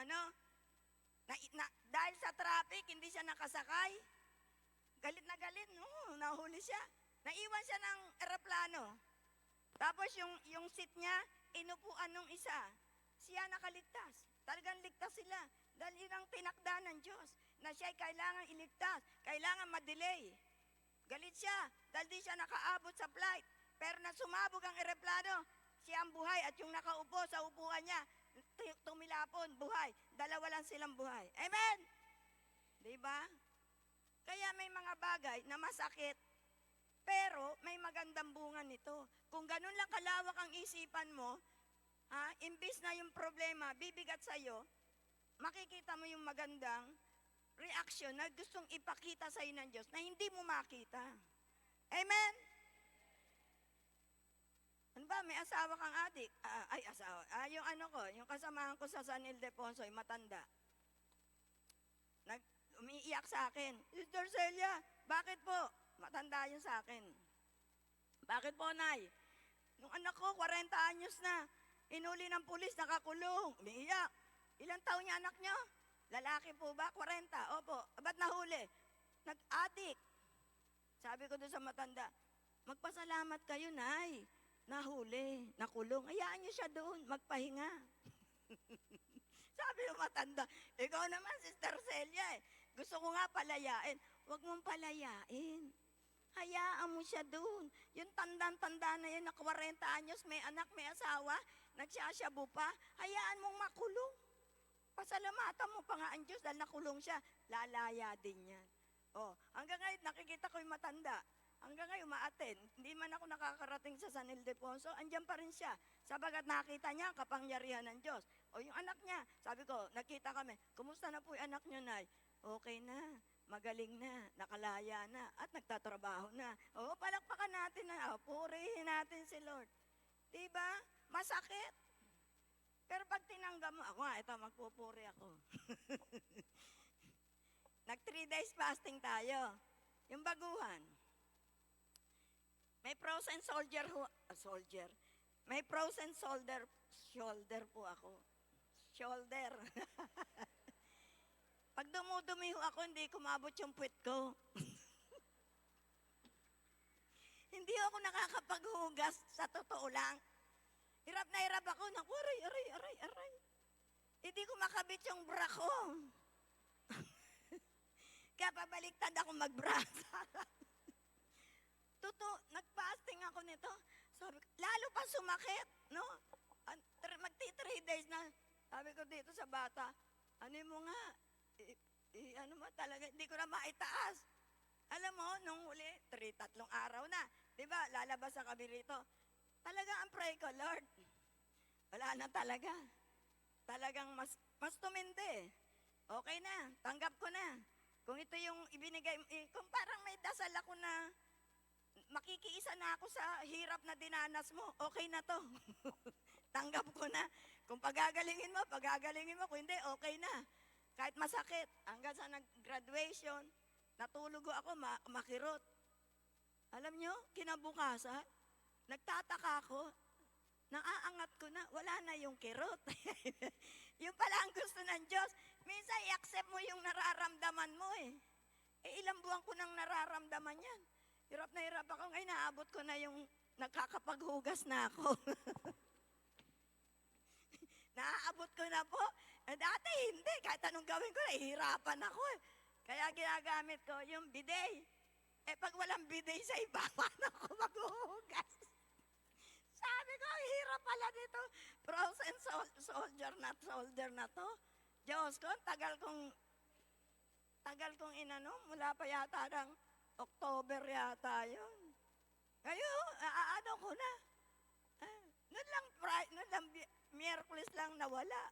dahil sa traffic, hindi siya nakasakay. Galit na galit, no? Nahuli siya. Naiwan siya ng eroplano. Tapos yung seat niya, inupuan nung isa. Siya nakaligtas. Talagang ligtas sila. Dahil yun ang tinakda ng Diyos. Na siya'y kailangan iligtas. Kailangan madelay. Galit siya dahil di siya nakaabot sa flight. Pero na sumabog ang eroplano, siya ang buhay at yung nakaupo sa upuan niya, tumilapon, buhay. Dalawa lang silang buhay. Amen? Diba? Kaya may mga bagay na masakit, pero may magandang bunga nito. Kung ganun lang kalawak ang isipan mo, imbis na yung problema, bibigat sa'yo, makikita mo yung magandang reaction na gustong ipakita sa'yo ng Diyos na hindi mo makita. Amen? Ano ba, may asawa kang adik? Yung kasamahan ko sa San Ildefonso, yung matanda. Umiiyak sa akin, Sister Celia, bakit po? Matanda yun sa akin. Bakit po, Nay? Nung anak ko, 40 anyos na, inuli ng pulis, nakakulong, umiiyak. Ilang taon niya anak niyo? Lalaki po ba? 40. Opo. Ba't nahuli? Nag-adik. Sabi ko doon sa matanda, magpasalamat kayo, Nay. Nahuli, nakulong. Hayaan niyo siya doon, magpahinga. Sabi ng matanda, ikaw naman, Sister Celia, gusto ko nga palayain. Huwag mong palayain. Hayaan mo siya doon. Yung tandang-tanda na yun na 40 anyos, may anak, may asawa, nagsasyabu pa, hayaan mong makulong. Pasalamatan mo pa nga ang Diyos dahil nakulong siya. Lalaya din yan. Hanggang ngayon, nakikita ko yung matanda. Hanggang ngayon, umaaten. Hindi man ako nakakarating sa San Ildefonso, andyan pa rin siya. Sabagat nakita niya kapangyarihan ng Diyos. Yung anak niya, sabi ko, nakita kami, kumusta na po yung anak niyo, Nay? Okay na, magaling na, nakalaya na, at nagtatrabaho na. Palakpakan natin na, purihin natin si Lord. Diba? Masakit. Pero pag tinanggap mo, ito, magpupuri ako. Nag 3 days fasting tayo. Yung baguhan. May frozen soldier. May frozen shoulder po ako. Shoulder. Pag dumudumi ako, hindi kumabot yung puwet ko. Hindi ako nakakapaghugas, sa totoo lang. Hirap na hirap ako. Naku, aray. Hindi ko makabit yung bra ko. Kaya pabaliktad ako mag-bra. Nag-fasting ako nito. Sabi, lalo pa sumakit, no? Magti 3 days na. Sabi ko dito sa bata, ano mo nga, ano mo talaga, hindi ko na maitaas. Alam mo, nung huli, 3 araw na. Diba, lalabas sa kami rito. Talaga ang pray ko, Lord. Wala na talaga. Talagang mas tumindi. Okay na, tanggap ko na. Kung ito yung ibinigay, kung parang may dasal ako na makikiisa na ako sa hirap na dinanas mo, okay na to. Tanggap ko na. Kung pagagalingin mo. Kung hindi, okay na. Kahit masakit. Hanggang sa nag-graduation, natulog ako, makirot. Alam nyo, kinabukasan, nagtataka ako, naaangat ko na, wala na yung kirot. Yung pala ang gusto ng Diyos. Minsan, i-accept mo yung nararamdaman mo eh. Ilang buwan ko nang nararamdaman yan. Hirap na hirap ako. Ngayon, naabot ko na yung nakakapaghugas na ako. Naaabot ko na po. Dati hindi. Kahit anong gawin ko, nahihirapan ako eh. Kaya ginagamit ko yung bidet. Pag walang bidet sa iba, paano ako maghuhugas? Sabi ko, ang hirap pala dito. Frozen soldier na to. Diyos ko, tagal kong tagal kong inano, mula pa yata ng October yata yun. Ngayon, ano ko na. Noon lang, Miyerkules lang nawala.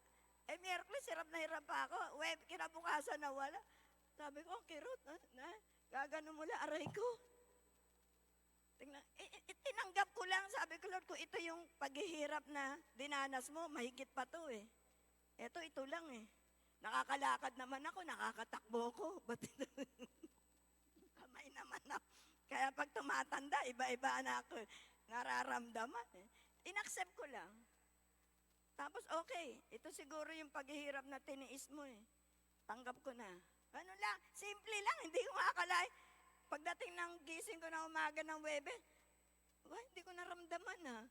Miyerkules, hirap na hirap pa ako. Kinabukasan nawala. Sabi ko, kirot, gagano mula, aray ko. Tingnan, tinanggap ko lang, sabi ko, Lord, kung ito yung paghihirap na dinanas mo, mahigit pa to eh. Ito lang eh. Nakakalakad naman ako, nakakatakbo ko. Ba't kamay naman ako. Kaya pag tumatanda, iba-iba na ako. Nararamdaman eh. Inaccept ko lang. Tapos okay, ito siguro yung paghihirap na tiniis mo eh. Tanggap ko na. Ano lang, simple lang, hindi ko makakalain. Pagdating ng gising ko na umaga ng Webes, hindi ko naramdaman na.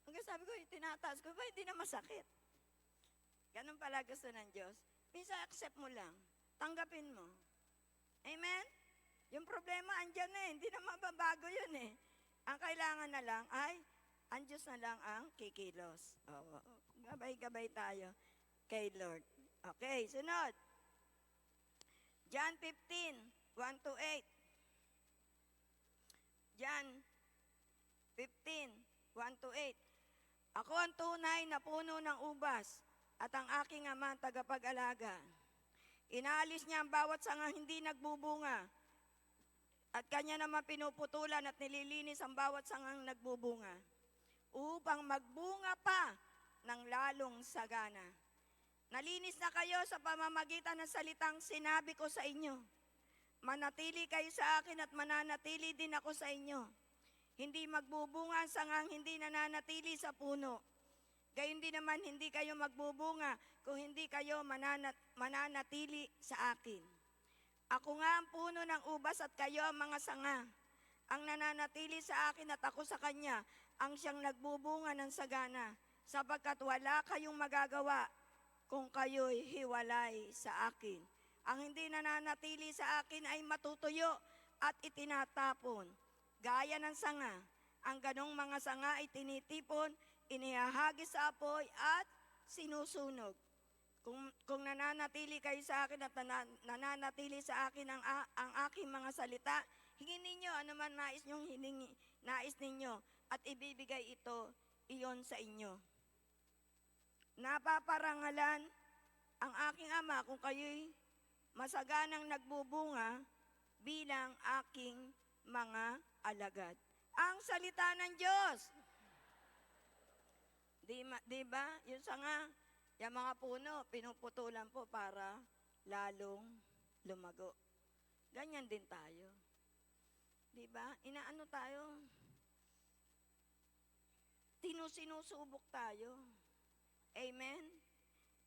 Hanggang sabi ko, tinataas ko, hindi na masakit. Ganun pala gusto ng Diyos. Minsan accept mo lang, tanggapin mo. Amen? Yung problema andyan na hindi na mababago yun eh. Ang kailangan na lang ay, ang Diyos na lang ang kikilos. Oo. Gabay-gabay tayo kay Lord. Okay, sunod. John 15, 1-8. John 15, 1-8. Ako ang tunay na puno ng ubas at ang aking ama ang tagapag-alaga. Inaalis niya ang bawat sangang hindi nagbubunga at kanya naman pinuputulan at nililinis ang bawat sangang nagbubunga upang magbunga pa ng lalong sagana. Nalinis na kayo sa pamamagitan ng salitang sinabi ko sa inyo. Manatili kayo sa akin at mananatili din ako sa inyo. Hindi magbubunga ang sangang hindi nananatili sa puno. Gayon din naman hindi kayo magbubunga kung hindi kayo mananatili sa akin. Ako nga ang puno ng ubas at kayo ang mga sanga. Ang nananatili sa akin at ako sa kanya ang siyang nagbubunga ng sagana, sapagkat wala kayong magagawa kung kayo'y hiwalay sa akin. Ang hindi nananatili sa akin ay matutuyo at itinatapon. Gaya ng sanga, ang ganong mga sanga ay tinitipon, inihahagis sa apoy at sinusunog. Kung nananatili kayo sa akin at nananatili sa akin ang aking mga salita, hingin ninyo ano man nais ninyo at ibibigay iyon sa inyo. Napaparangalan ang aking ama kung kayo'y masaganang nagbubunga bilang aking mga alagad. Ang salita ng Diyos. Di ba? Yung sanga, yung mga puno, pinuputulan po para lalong lumago. Ganyan din tayo. Di ba? Inaano tayo? Sinusubok tayo. Amen?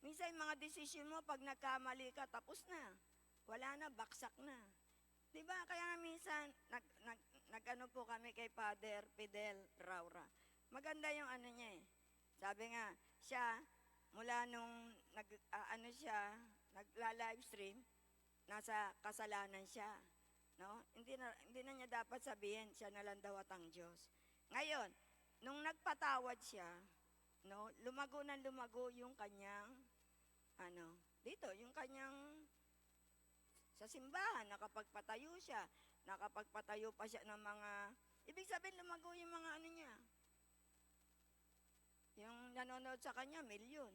Minsan yung mga desisyon mo, pag nagkamali ka, tapos na. Wala na, baksak na. Diba? Kaya nga minsan, nag-ano po kami kay Father Fidel Raura. Maganda yung ano niya eh. Sabi nga, siya, mula nung nagla-livestream, nasa kasalanan siya. No? Hindi na niya dapat sabihin, siya na lang daw at ang Diyos. Ngayon, nung nagpatawad siya, no, lumago yung kanyang, yung kanyang, sa simbahan, nakapagpatayo siya, nakapagpatayo pa siya ng mga, ibig sabihin lumago yung mga niya. Yung nanonood sa kanya, 1,000,000.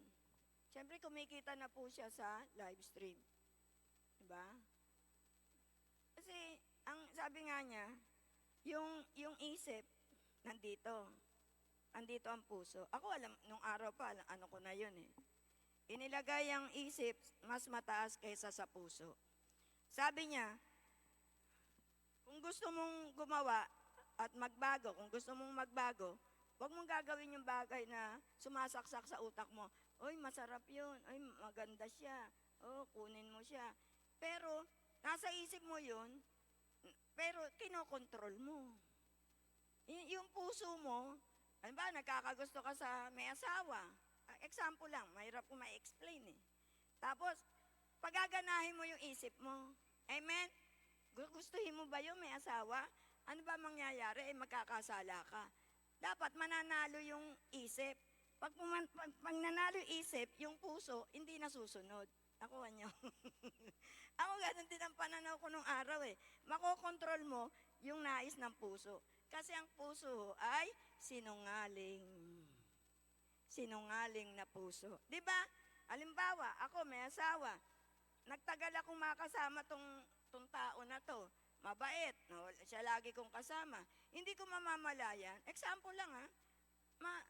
Siyempre, kumikita na po siya sa live stream. Diba? Kasi, ang sabi nga niya, yung isip, nandito ang puso. Ako alam, nung araw pa, ano ko na yun eh. Inilagay ang isip mas mataas kaysa sa puso. Sabi niya, kung gusto mong gumawa at magbago, huwag mong gagawin yung bagay na sumasaksak sa utak mo. Oy, masarap yun. Oy, maganda siya. Oh, kunin mo siya. Pero, nasa isip mo yun, pero kinokontrol mo. Yung puso mo, ano ba, nagkakagusto ka sa may asawa. Example lang, mahirap ko ma-explain eh. Tapos, pagaganahin mo yung isip mo. Amen? Gustuhin mo ba yung may asawa? Ano ba mangyayari? Magkakasala ka. Dapat mananalo yung isip. Pag nanalo yung isip, yung puso, hindi nasusunod. Ako anyo. Ako ganun din ang pananaw ko nung araw eh. Makokontrol mo yung nais ng puso. Kasi ang puso ay sinungaling. Sinungaling na puso. Di ba? Halimbawa, ako may asawa. Nagtagal akong makasama tong tao na to. Mabait. No? Siya lagi kong kasama. Hindi ko mamamalayan. Example lang ha.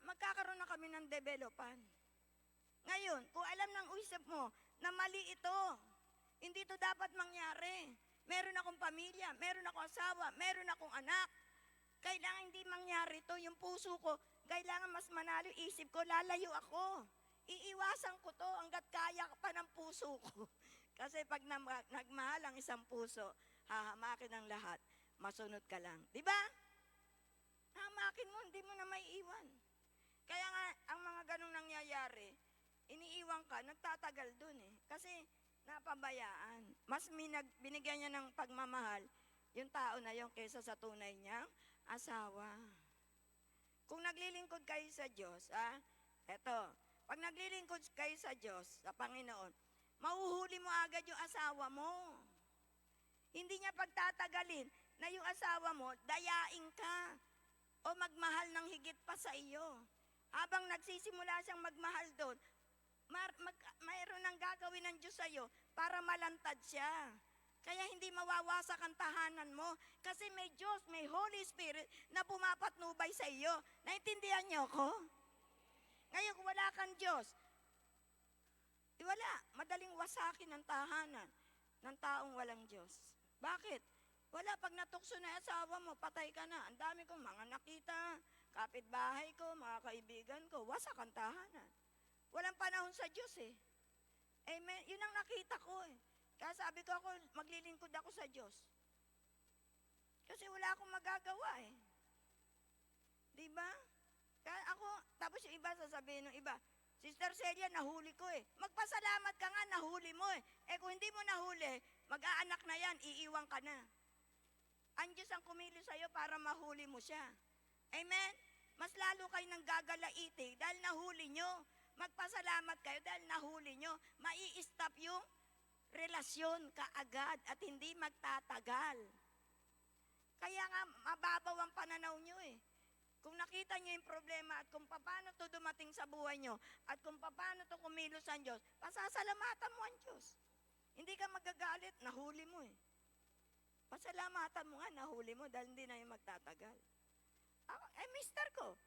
Magkakaroon na kami ng developan. Ngayon, kung alam ng isip mo na mali ito, hindi to dapat mangyari. Meron akong pamilya, meron akong asawa, meron akong anak. Kailangan hindi mangyari to. Yung puso ko, kailangan mas manalo isip ko, lalayo ako. Iiwasan ko to hanggat kaya pa ng puso ko. Kasi pag nagmahal ang isang puso, hahamakin ang lahat, masunod ka lang. Di ba? Hahamakin mo, hindi mo na may iwan. Kaya nga, ang mga ganong nangyayari, iniiwan ka, nagtatagal dun eh. Kasi napabayaan. Mas binigyan niya ng pagmamahal yung tao na yun kaysa sa tunay niyang asawa. Kung naglilingkod kayo sa Diyos, eto, pag naglilingkod kayo sa Diyos, sa Panginoon, mauhuli mo agad yung asawa mo. Hindi niya pagtatagalin na yung asawa mo, dayain ka o magmahal ng higit pa sa iyo. Habang nagsisimula siyang magmahal doon, mayroon nang gagawin ng Diyos sa iyo para malantad siya. Kaya hindi mawawasak ang tahanan mo. Kasi may Diyos, may Holy Spirit na pumapatnubay sa iyo. Naintindihan niyo ko? Ngayon, kung wala kang Diyos, wala. Madaling wasakin ang tahanan ng taong walang Diyos. Bakit? Wala, pag natukso na asawa mo, patay ka na. Ang dami kong mga nakita, kapitbahay ko, mga kaibigan ko, wasak ang tahanan. Walang panahon sa Diyos eh. Amen. Yun ang nakita ko eh. Kaya sabi ko ako, maglilingkod ako sa Diyos. Kasi wala akong magagawa eh. Diba? Kaya ako, tapos yung iba sasabihin ng iba, Sister Celia, nahuli ko eh. Magpasalamat ka nga, nahuli mo eh. Eh kung hindi mo nahuli, mag-aanak na yan, iiwan ka na. Ang Diyos ang kumilos sa'yo para mahuli mo siya. Amen? Mas lalo kayo nang gagalaiti dahil nahuli nyo. Magpasalamat kayo dahil nahuli nyo. Mai-stop yung relasyon kaagad at hindi magtatagal. Kaya nga, mababaw ang pananaw nyo eh. Kung nakita nyo yung problema at kung paano to dumating sa buhay nyo at kung paano to kumilos ang Diyos, pasasalamatan mo ang Diyos. Hindi ka magagalit, nahuli mo eh. Pasalamatan mo nga, nahuli mo dahil hindi na yung magtatagal. Mister ko,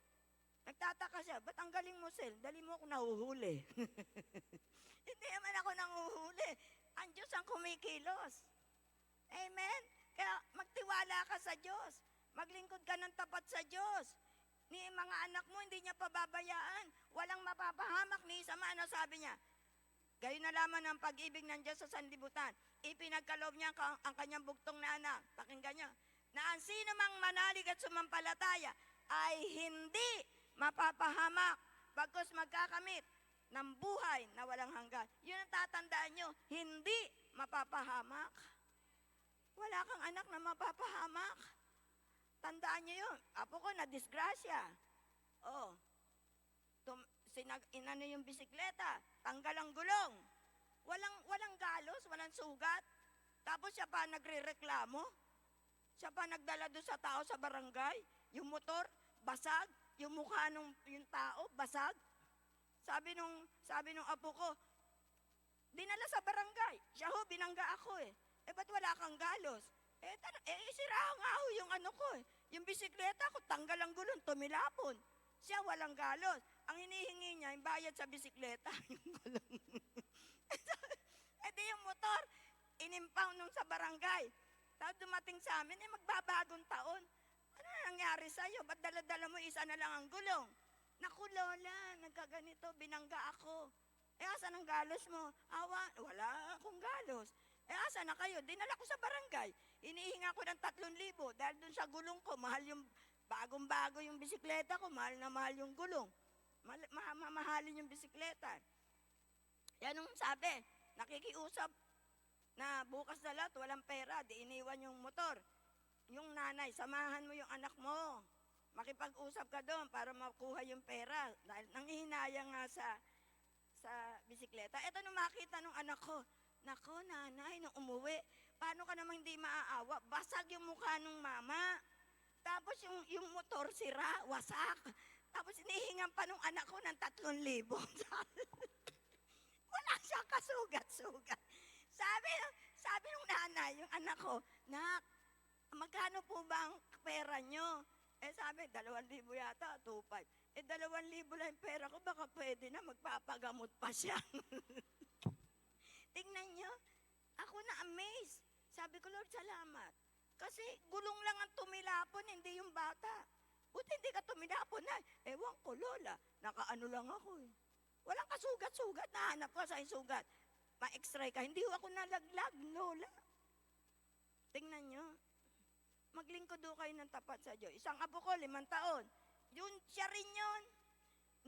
nagtataka siya, ba't ang galing mo, Sel? Dali mo ako nahuhuli. Hindi naman ako nanguhuli. Ang Diyos ang kumikilos. Amen? Kaya magtiwala ka sa Diyos. Maglingkod ka ng tapat sa Diyos. Ni mga anak mo, hindi niya pababayaan. Walang mapapahamak ni isa man. Ano sabi niya? Gayon na lamang ang pag-ibig ng Diyos sa sanlibutan. Ipinagkaloob niya ang kanyang bugtong na anak. Pakinggan niyo. Na ang sino mang manalig at sumampalataya ay hindi mapapahamak bagkus magkakamit ng buhay na walang hanggan. Yun ang tatandaan nyo, hindi mapapahamak. Wala kang anak na mapapahamak. Tandaan nyo yun. Apo ko na disgrasya. Inano yung bisikleta, tanggal ang gulong. Walang galos, walang sugat. Tapos siya pa nagrereklamo. Siya pa nagdala doon sa tao sa barangay. Yung motor, basag. Yung mukha yung tao, basag. Sabi nung apo ko, dinala sa barangay. Siya ho, binangga ako eh. Ba't wala kang galos? Sira nga ho yung ano ko eh. Yung bisikleta ko, tanggal ang gulong, tumilapon. Siya walang galos. Ang hinihingi niya, yung bayad sa bisikleta, yung gulong. Di yung motor, inimpound nung sa barangay. Tapos dumating sa amin, magbabagong taon. Ano nangyari sa'yo? Ba't dala-dala mo isa na lang ang gulong? Naku, Lola, nagkaganito, binangga ako. Asan ang galos mo? Wala akong galos. Asan na kayo? Dinala ko sa barangay. Inihinga ko ng 3,000 dahil dun sa gulong ko, mahal yung, bagong-bago yung bisikleta ko, mahal na mahal yung gulong. Mamahalin yung bisikleta. Yan ang sabi, nakikiusap na bukas na lahat, walang pera, di iniwan yung motor. Yung nanay, samahan mo yung anak mo. Makipag-usap ka doon para makuha yung pera. Dahil nanghihinayang nga sa bisikleta. Eto nung makita nung anak ko, nako nanay, nung umuwi, paano ka namang hindi maaawa? Basag yung mukha nung mama. Tapos yung motor sira, wasak. Tapos inihingan pa nung anak ko ng 3,000. Wala siyang kasugat-sugat. Sabi nung nanay, yung anak ko, nak, magkano po ba ang pera nyo? Sabi, 2,000 yata, 2,500. 2,000 lang yung pera ko, baka pwede na, magpapagamot pa siya. Tingnan nyo, ako na-amaze. Sabi ko, Lord, salamat. Kasi gulong lang ang tumilapon, hindi yung bata. Buti hindi ka tumilapon na. Ewan ko, Lola, nakaano lang ako eh. Walang kasugat-sugat, nahanap ko sa sugat. Ma-x-ray ka, hindi ako nalaglag, Lola. Tingnan nyo, maglingkod do kayo ng tapat sa Diyos. Isang apo ko, 5 taon. Yun, siya rin yun.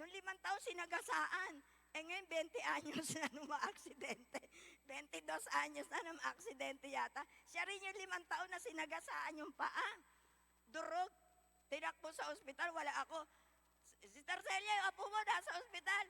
Noong 5 taon, sinagasaan. Ngayon, 20 anyos na nung maaksidente. 22 anyos na nung maaksidente yata. Siya rin yung 5 taon na sinagasaan yung paa. Durog. Tinakbo sa ospital, wala ako. Sister Celia, yung apo mo, nasa ospital.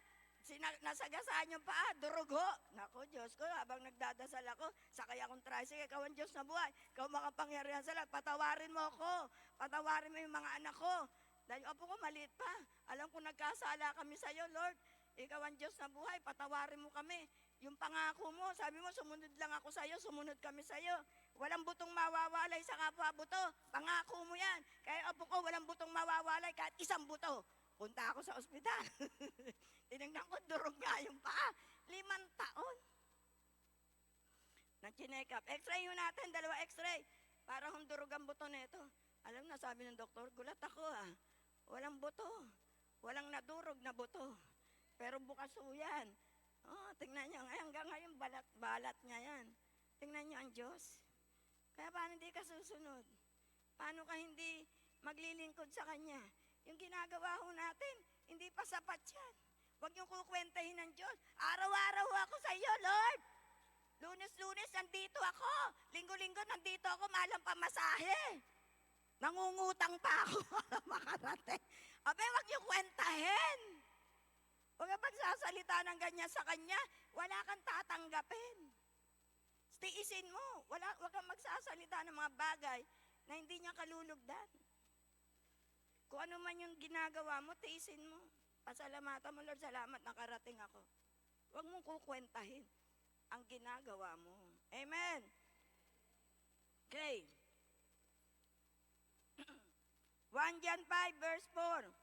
Nasagasaan yung paa, durog ho. Naku, Diyos ko, habang nagdadasal ako, sakay akong tricycle, ikaw ang Diyos na buhay. Ikaw makapangyarihan sa lahat, patawarin mo ako. Patawarin mo yung mga anak ko. Dahil yung apo ko, maliit pa. Alam ko, nagkasala kami sa iyo, Lord. Ikaw ang Diyos na buhay, patawarin mo kami. Yung pangako mo, sabi mo, sumunod lang ako sa iyo, sumunod kami sa iyo. Walang butong mawawalay sa kapwa buto. Pangako mo yan. Kaya apo ko, walang butong mawawalay kahit isang buto. Punta ako sa ospital. Tinignan ko, durog nga yung paa. 5 taon. Nag-check up. X-ray yun natin, 2 x-ray. Para humdurog ang buto nito. Alam na, sabi ng doktor, gulat ako Walang buto. Walang nadurog na buto. Pero bukas ho yan. Tingnan nyo, hanggang ngayon balat niya yan. Tingnan nyo ang Diyos. Kaya paano hindi ka susunod? Paano ka hindi maglilingkod sa Kanya? Yung ginagawa ho natin, hindi pa sapat yan. Huwag niyong kukwentahin ng Diyos. Araw-araw ako sa iyo, Lord. Lunes-lunes, nandito ako. Linggo-linggo, nandito ako, malang pamasahe. Nangungutang pa ako para makarating. Abay, huwag niyong kwentahin. Huwag kang magsasalita ng ganyan sa Kanya. Wala kang tatanggapin. Tiisin mo. Huwag kang magsasalita ng mga bagay na hindi niya kalulugdan. Kung ano man yung ginagawa mo, tiisin mo. Pasalamatan mo, Lord, salamat, nakarating ako. Huwag mong kukwentahin ang ginagawa mo. Amen. Okay. 1 John 5, verse 4.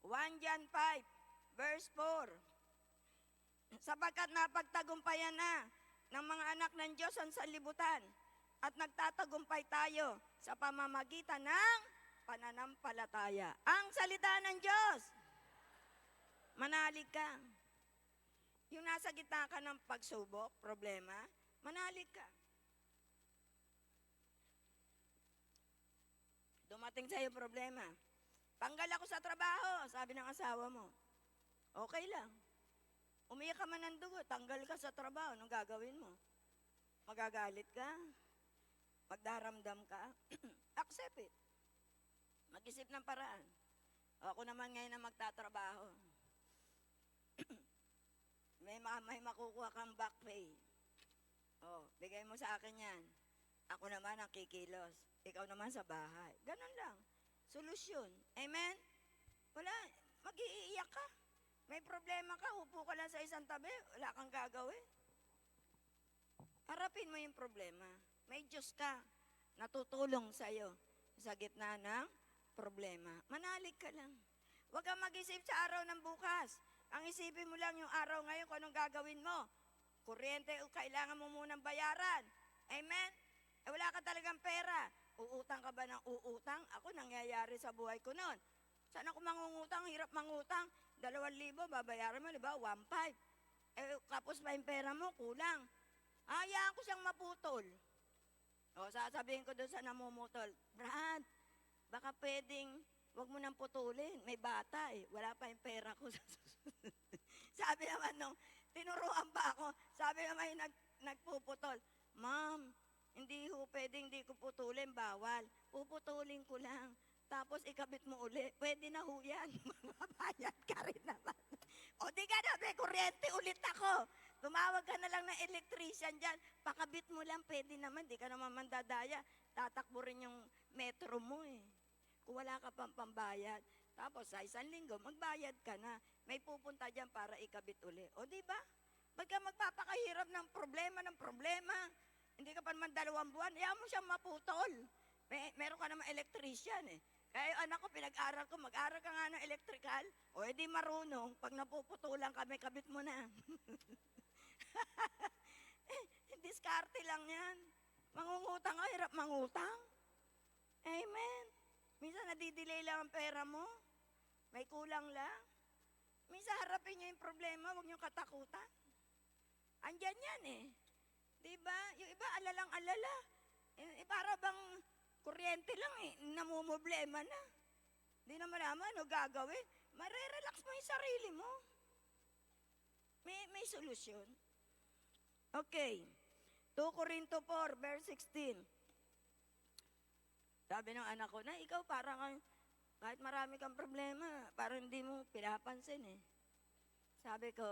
1 John 5, verse 4. Sapagkat napagtagumpayan na ng mga anak ng Diyos ang sanlibutan at nagtatagumpay tayo sa pamamagitan ng pananampalataya. Ang salita ng Diyos. Manalig ka. Yung nasa gitna ka ng pagsubok, problema, manalig ka. Dumating sa'yo problema. Tanggal ako sa trabaho, sabi ng asawa mo. Okay lang. Umiyak ka man ng dugo, tanggal ka sa trabaho, anong gagawin mo? Magagalit ka? Magdaramdam ka? Accept it. Mag-isip ng paraan. Ako naman ngayon na magtatrabaho. may makukuha kang back pay. Bigay mo sa akin yan. Ako naman ang kikilos. Ikaw naman sa bahay. Ganun lang. Solusyon. Amen? Wala. Mag-iiyak ka. May problema ka, upo ka lang sa isang tabi, wala kang gagawin. Harapin mo yung problema. May Diyos ka. Natutulong sa'yo sa gitna ng problema. Manalig ka lang. Huwag kang mag-isip sa araw ng bukas. Ang isipin mo lang yung araw ngayon kung anong gagawin mo. Kuryente, kailangan mo munang bayaran. Amen? Wala ka talagang pera. Uutang ka ba ng uutang? Ako, nangyayari sa buhay ko noon. Saan ako mangungutang? Hirap mangutang. 2,000, babayaran mo, di ba? 1,500. Kapos pa yung pera mo, kulang. Hayaan ko siyang maputol. Sasabihin ko doon sa namumutol, Brad, baka pwedeng, wag mo nang putulin. May bata wala pa yung pera ko. Sabi naman nung, tinuruan pa ako, sabi naman yung nagpuputol, Ma'am, hindi ho pwedeng hindi ko putulin, bawal. Puputulin ko lang. Tapos ikabit mo uli, pwede na ho yan. Mababayad ka rin naman. O di ka na, may kuryente ulit ako. Tumawag ka na lang ng electrician dyan. Pakabit mo lang, pwede naman. Di ka naman mandadaya. Tatakbo rin yung metro mo eh. Kung wala ka pang pambayad. Tapos sa isang linggo, magbayad ka na. May pupunta dyan para ikabit uli. O di ba? Ba't ka magpapakahirap ng problema? Hindi ka pa naman 2 buwan. Iyan mo siyang maputol. Meron ka naman electrician eh. Kaya yung anak ko, pinag-aral ko, mag-aral ka nga ng electrical. O edi marunong, pag napuputulan kami, kabit mo na. Diskarte lang yan. Mangungutang ka, hirap mangutang. Amen. Minsan nadidelay lang ang pera mo. May kulang lang. Minsan harapin nyo yung problema, huwag nyo katakutan. Andyan yan eh. Diba? Yung iba alalang-alala. Para bang kuryente lang eh, namumblema na. Di na malaman ano gagawin. Marerelax mo yung sarili mo. May solusyon. Okay. 2 Corinto 4, verse 16. Sabi ng anak ko, na ikaw parang kahit marami kang problema, parang hindi mo pinapansin eh. Sabi ko,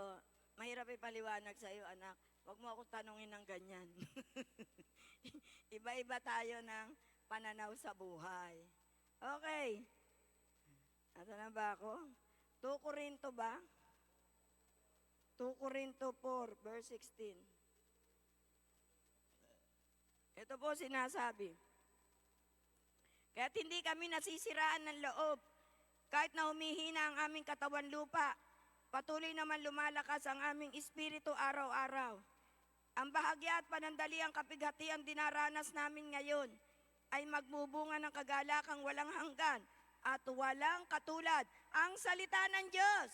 mahirap ipaliwanag sa'yo anak, huwag mo akong tanungin ng ganyan. Iba-iba tayo ng pananaw sa buhay. Okay. Asa na ba ako? 2 Corinto ba? 2 Corinto 4, verse 16. Ito po sinasabi. Kaya't hindi kami nasisiraan ng loob. Kahit na humihina ang aming katawan lupa, patuloy naman lumalakas ang aming espiritu araw-araw. Ang bahagya at panandaliang kapighatiang dinaranas namin ngayon ay magbubunga ng kagalakang walang hanggan at walang katulad. Ang salita ng Diyos.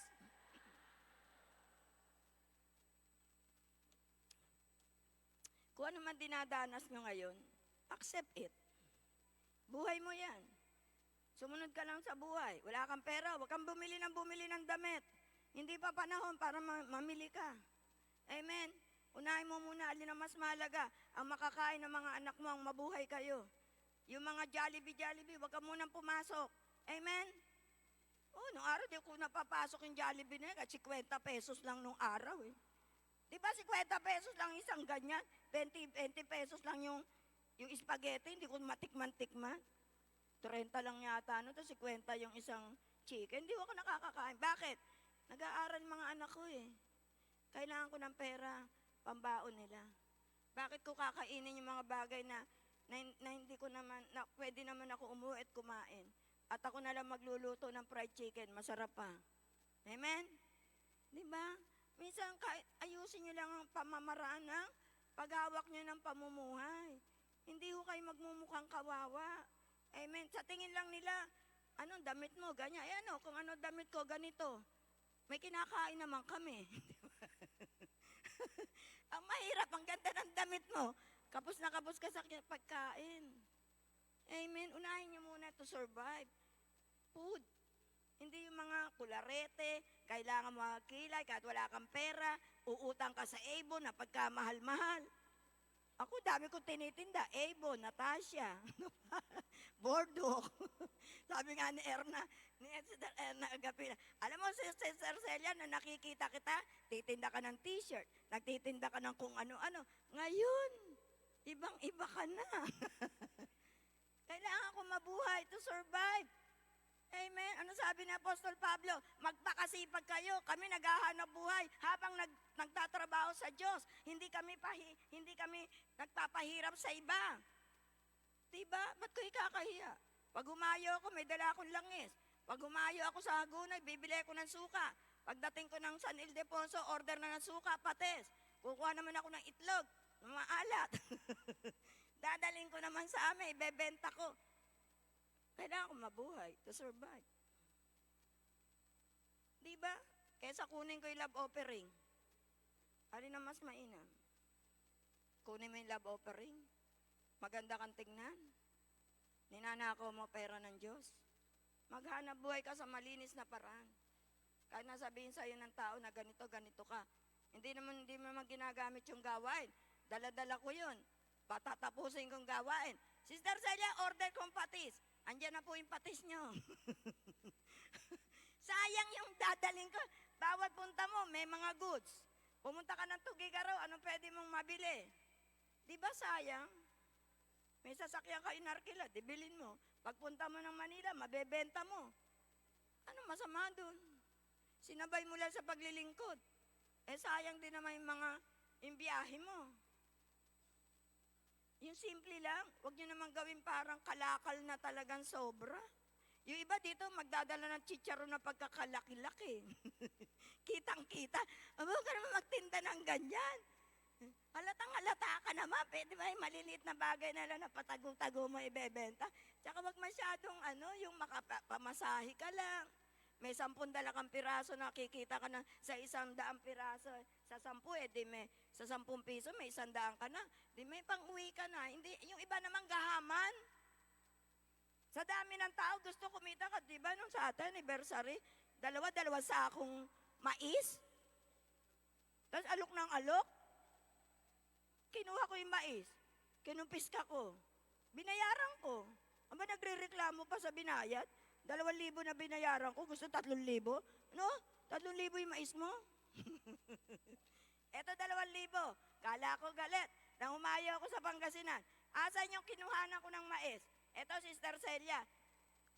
Kung ano man dinadanas nyo ngayon, accept it. Buhay mo yan. Sumunod ka lang sa buhay. Wala kang pera, huwag kang bumili ng damit. Hindi pa panahon para mamili ka. Amen. Unahin mo muna, alin ang mas mahalaga, ang makakain ng mga anak mo, ang mabuhay kayo. Yung mga Jollibee, huwag ka munang pumasok. Amen. Nung araw, di ko napapasok yung Jollibee na yan, kasi 50 pesos lang nung araw eh. Di ba 50 pesos lang isang ganyan? 20 pesos lang yung spaghetti, hindi ko matikman-tikman. 30 lang yata, tapos 50 yung isang chicken. Hindi ako nakakakain. Bakit? Nag-aaral mga anak ko eh. Kailangan ko ng pera, pambaon nila. Bakit ko kakainin yung mga bagay na hindi ko naman, na pwede naman ako umuwi at kumain. At ako na lang magluluto ng fried chicken, masarap pa. Amen? Di ba? Minsan, ayusin nyo lang ang pamamaraan ng paghawak nyo ng pamumuhay. Hindi ho kayo magmumukhang kawawa. Amen. Sa tingin lang nila, anong damit mo, ganyan. Kung ano damit ko, ganito. May kinakain naman kami. Ang mahirap, ang ganda ng damit mo. Kapos na kapos ka sa pagkain. Amen. Unahin nyo muna to survive. Food. Hindi yung mga kularete, kailangan mo kilay, kahit wala kang pera, uutang ka sa Avon na pagkamahal-mahal. Ako, dami kong tinitinda. Avon, Natasha, Bordeaux. Sabi nga ni Sister Erna Agapina, alam mo, Sister Celia, na nakikita kita, titinda ka ng t-shirt, nagtitinda ka ng kung ano-ano. Ngayon, ibang-iba ka na. Kailangan ko mabuhay to survive. Amen. Ano sabi ni Apostol Pablo? Magpakasipag kayo. Kami naghahanap buhay habang nagtatrabaho sa Diyos. Hindi kami nagpapahirap sa iba. Diba? Ba't ko ikakahiya? Pag humayo ako, may dala akong langis. Pag humayo ako sa Hagunay, bibili ako ng suka. Pagdating ko ng San Ildefonso, order na ng suka, pates. Kukuha naman ako ng itlog, ng mga alat. Dadaling ko naman sa amin, ibebenta ko. Kailangan ko mabuhay to survive. Diba? Kesa kunin ko yung love offering. Alin ang mas mainam? Kunin mo yung love offering. Maganda kang tingnan. Ninanakaw mo pera ng Diyos. Maghanap buhay ka sa malinis na paraan. Kahit nasabihin sa'yo ng tao na ganito, ganito ka. Hindi naman ginagamit yung gawain. Dala-dala ko yun. Patatapusin kong gawain. Sister Celia, order kong patis. Andiyan na po yung patis nyo. Sayang yung dadaling ko. bawat punta mo, may mga goods. Pumunta ka ng Tugigaraw, anong pwede mong mabili? Di ba sayang? May sasakyan ka inarkila, di bilhin mo. Pagpunta mo ng Manila, mabebenta mo. Ano masama dun? Sinabay mo lang sa paglilingkod. Sayang din naman yung biyahe mo. Yung simple lang, huwag nyo naman gawin parang kalakal na talagang sobra. Yung iba dito, magdadala ng chicharo na pagkakalaki-laki. Kitang-kita. Huwag ka naman magtinda ng ganyan. Halatang-halata ka naman. Pwede ba yung maliliit na bagay na lang na patago-tago mo ibebenta? Tsaka wag masyadong yung makapamasahe ka lang. May 10 kang piraso, nakikita ka na sa 100 piraso. Sa 10, di may, sa 10 piso, may 100 ka na. Di may pang-uwi ka na. Hindi, yung iba naman gahaman. Sa dami ng tao, gusto kumita ka. Di ba nung sa atin, anniversary, dalawa sakong mais. Tapos alok ng alok. Kinuha ko yung mais. Kinumpiska ko. Binayaran ko. Aba, nagre-reklamo pa sa binayad. 2,000 na binayaran ko, gusto 3,000. No? 3,000 yung mais mo? Eto 2,000. Kala ko galit. Nang umayo ako sa Pangasinan. Asan yung kinuhanan ko ng mais? Eto, Sister Celia.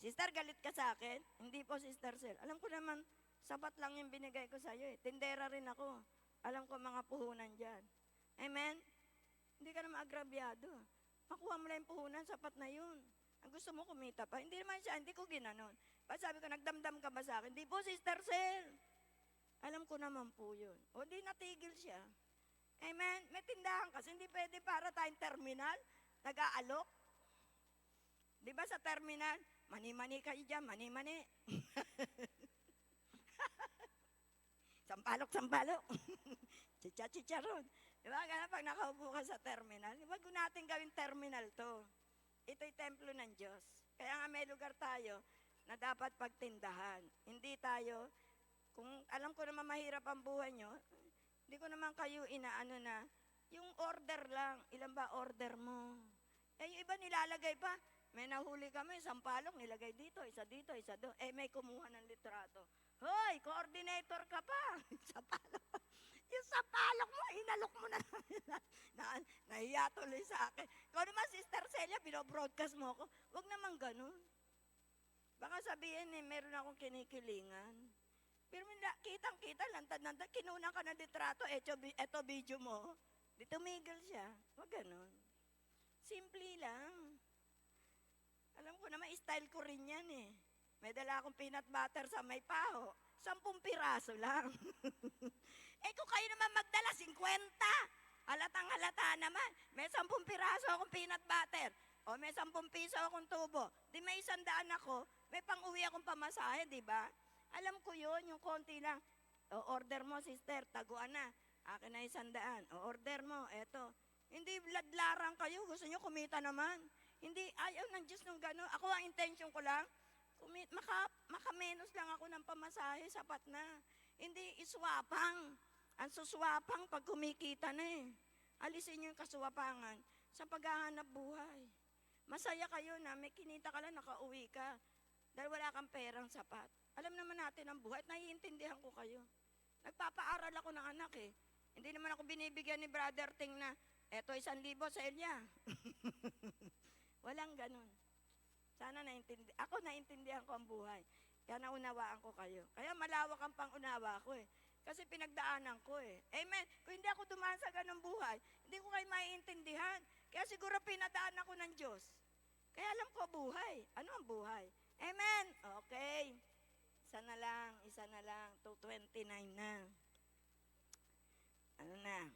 Sister, galit ka sa akin? Hindi po, Sister Cel. Alam ko naman, sapat lang yung binigay ko sa'yo eh. Tindera rin ako. Alam ko mga puhunan dyan. Amen? Hindi ka naman agrabyado. Makuha mo lang yung puhunan, sapat na yun. Ang gusto mo kumita pa. Hindi naman siya, hindi ko ginanon. Sabi ko, nagdamdam ka ba sa akin? Hindi po, Sister Cel. Alam ko naman po yun. O di natigil siya. Amen? May tindahan kasi hindi pwede para tayong terminal. Nag-aalok. Di ba sa terminal, mani-mani kayo dyan, mani-mani. Sampalok. Chicharon. Di ba? Kaya pag nakaupo ka sa terminal, wag natin gawin terminal to. Ito'y templo ng Diyos. Kaya nga may lugar tayo na dapat pagtindahan. Hindi tayo, kung alam ko naman mahirap ang buhay nyo, hindi ko naman kayo inaano na, yung order lang, ilan ba order mo? Yung iba nilalagay pa, may nahuli kami, sampalok, nilagay dito, isa doon. May kumuha ng litrato. Hoy, coordinator ka pa. Sampalok. Yung sampalok mo, inalok mo na. Nahiya tuloy sa akin. Kung naman, Sister Celia, binobroadcast mo ako. Huwag naman ganun. Baka sabihin meron akong kinikilingan. Pero kitang-kita, lantad-lantad, kinuna ka ng litrato, eto video mo. Di tumigil siya. Huwag ganun. Simple lang. Alam ko naman, style ko rin yan eh. May dala akong peanut butter sa may paho. 10 piraso lang. Kung kayo naman magdala, 50. Halatang-halata naman. May 10 piraso akong peanut butter. O may 10 piso akong tubo. Di may 100 ako. May pang-uwi akong pamasahe, di ba? Alam ko yun, yung konti lang. O order mo, sister, taguan na. Akin na 100. O order mo, eto. Hindi ladlaran kayo. Gusto nyo kumita naman. Hindi, ayaw ng Diyos nung gano'n. Ako ang intention ko lang, makamenos lang ako ng pamasahe, sapat na. Hindi iswapang. Ang suswapang pag kumikita na eh. Alisin nyo yung kaswapangan sa paghahanap buhay. Masaya kayo na may kinita ka lang, nakauwi ka. Dahil wala kang perang sapat. Alam naman natin ang buhay at naiintindihan ko kayo. Nagpapaaral ako ng anak eh. Hindi naman ako binibigyan ni Brother Ting na, eto 1,000 sa Elia. Walang ganun. Sana ako naintindihan ko ang buhay. Kaya naunawaan ko kayo. Kaya malawak ang pangunawa ko eh. Kasi pinagdaanan ko eh. Amen. Kung hindi ako dumaan sa ganung buhay, hindi ko kayo maiintindihan. Kaya siguro pinadaan ako ng Diyos. Kaya alam ko buhay. Ano ang buhay? Amen. Okay. Isa na lang. 2:29 na. Ano na?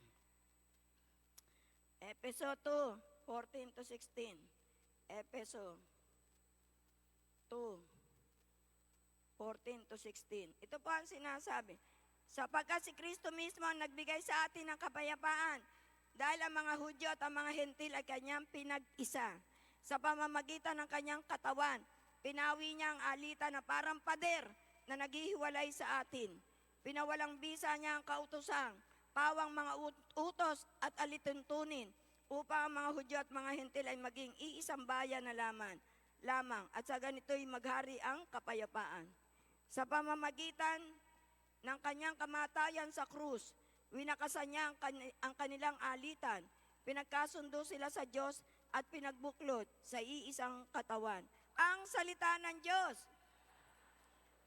Efeso 2, 14-16. Efeso 2, 14-16. Ito po ang sinasabi. Sapagkat si Kristo mismo ang nagbigay sa atin ng kapayapaan dahil ang mga Hudyo at ang mga Hentil ay kanyang pinag-isa. Sa pamamagitan ng kanyang katawan, pinawi niya ang alitan na parang pader na naghihiwalay sa atin. Pinawalang bisa niya ang kautosang, pawang mga utos at alituntunin upang ang mga Hudyo at mga Hentil ay maging iisang bayan na lamang at sa ganito'y maghari ang kapayapaan. Sa pamamagitan ng kanyang kamatayan sa krus. Winakasan niya ang kanilang alitan. Pinagkasundo sila sa Diyos at pinagbuklod sa iisang katawan. Ang salita ng Diyos.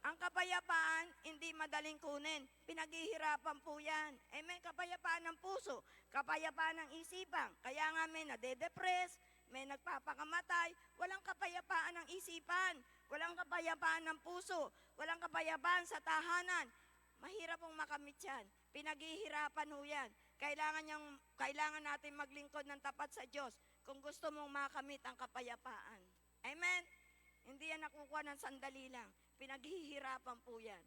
Ang kapayapaan, hindi madaling kunin. Pinaghihirapan po yan. Amen. Kapayapaan ng puso, kapayapaan ng isipan. Kaya nga may nade-depress, may nagpapakamatay. Walang kapayapaan ng isipan. Walang kapayapaan ng puso. Walang kapayapaan sa tahanan. Mahirap pong makamit yan. Pinaghihirapan ho yan. Kailangan natin maglingkod ng tapat sa Diyos kung gusto mong makamit ang kapayapaan. Amen? Hindi yan nakukuha ng sandali lang. Pinaghihirapan po yan.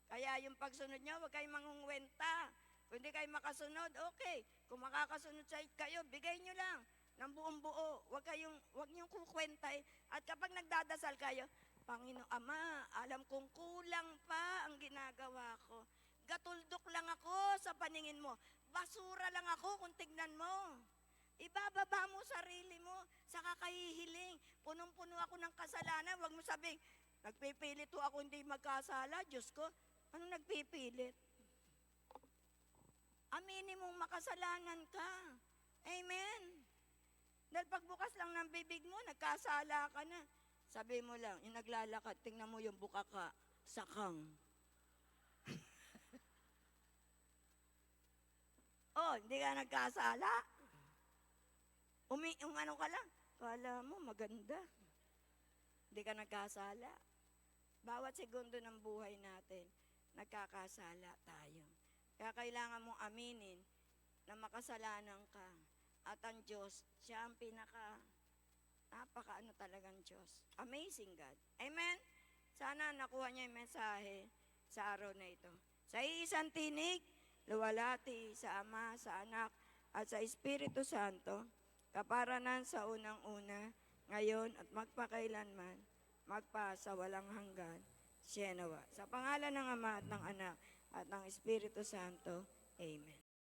Kaya yung pagsunod nyo, huwag kayong mangungwenta. Kung hindi kayo makasunod, okay. Kung makakasunod kayo, bigay nyo lang ng buong buo. Huwag nyo kukwentay. At kapag nagdadasal kayo, Panginoon Ama, alam kong kulang pa ang ginagawa ko. Gatuldok lang ako sa paningin mo. Basura lang ako kung tignan mo. Ibababa mo sarili mo sa kakahihiling. Punong-puno ako ng kasalanan. Huwag mo sabing, nagpipilit ho ako hindi magkasala. Diyos ko, anong nagpipilit? Aminin mong makasalanan ka. Amen. Dahil pagbukas lang ng bibig mo, nagkasala ka na. Sabi mo lang, yung naglalakad, tingnan mo yung bukaka, sakang. Oh, hindi ka nagkasala? Ano ka lang? Kala mo, maganda. Hindi ka nagkasala. Bawat segundo ng buhay natin, nagkakasala tayo. Kaya kailangan mong aminin na makasalanan ka. At ang Diyos, siya ang napakaano talagang Diyos. Amazing God. Amen? Sana nakuha niya yung mensahe sa araw na ito. Sa iisang tinig, luwalhati sa Ama, sa Anak, at sa Espiritu Santo, kaparanan sa unang-una, ngayon at magpakailanman, magpasa walang hanggan, siya nawa. Sa pangalan ng Ama at ng Anak at ng Espiritu Santo, Amen.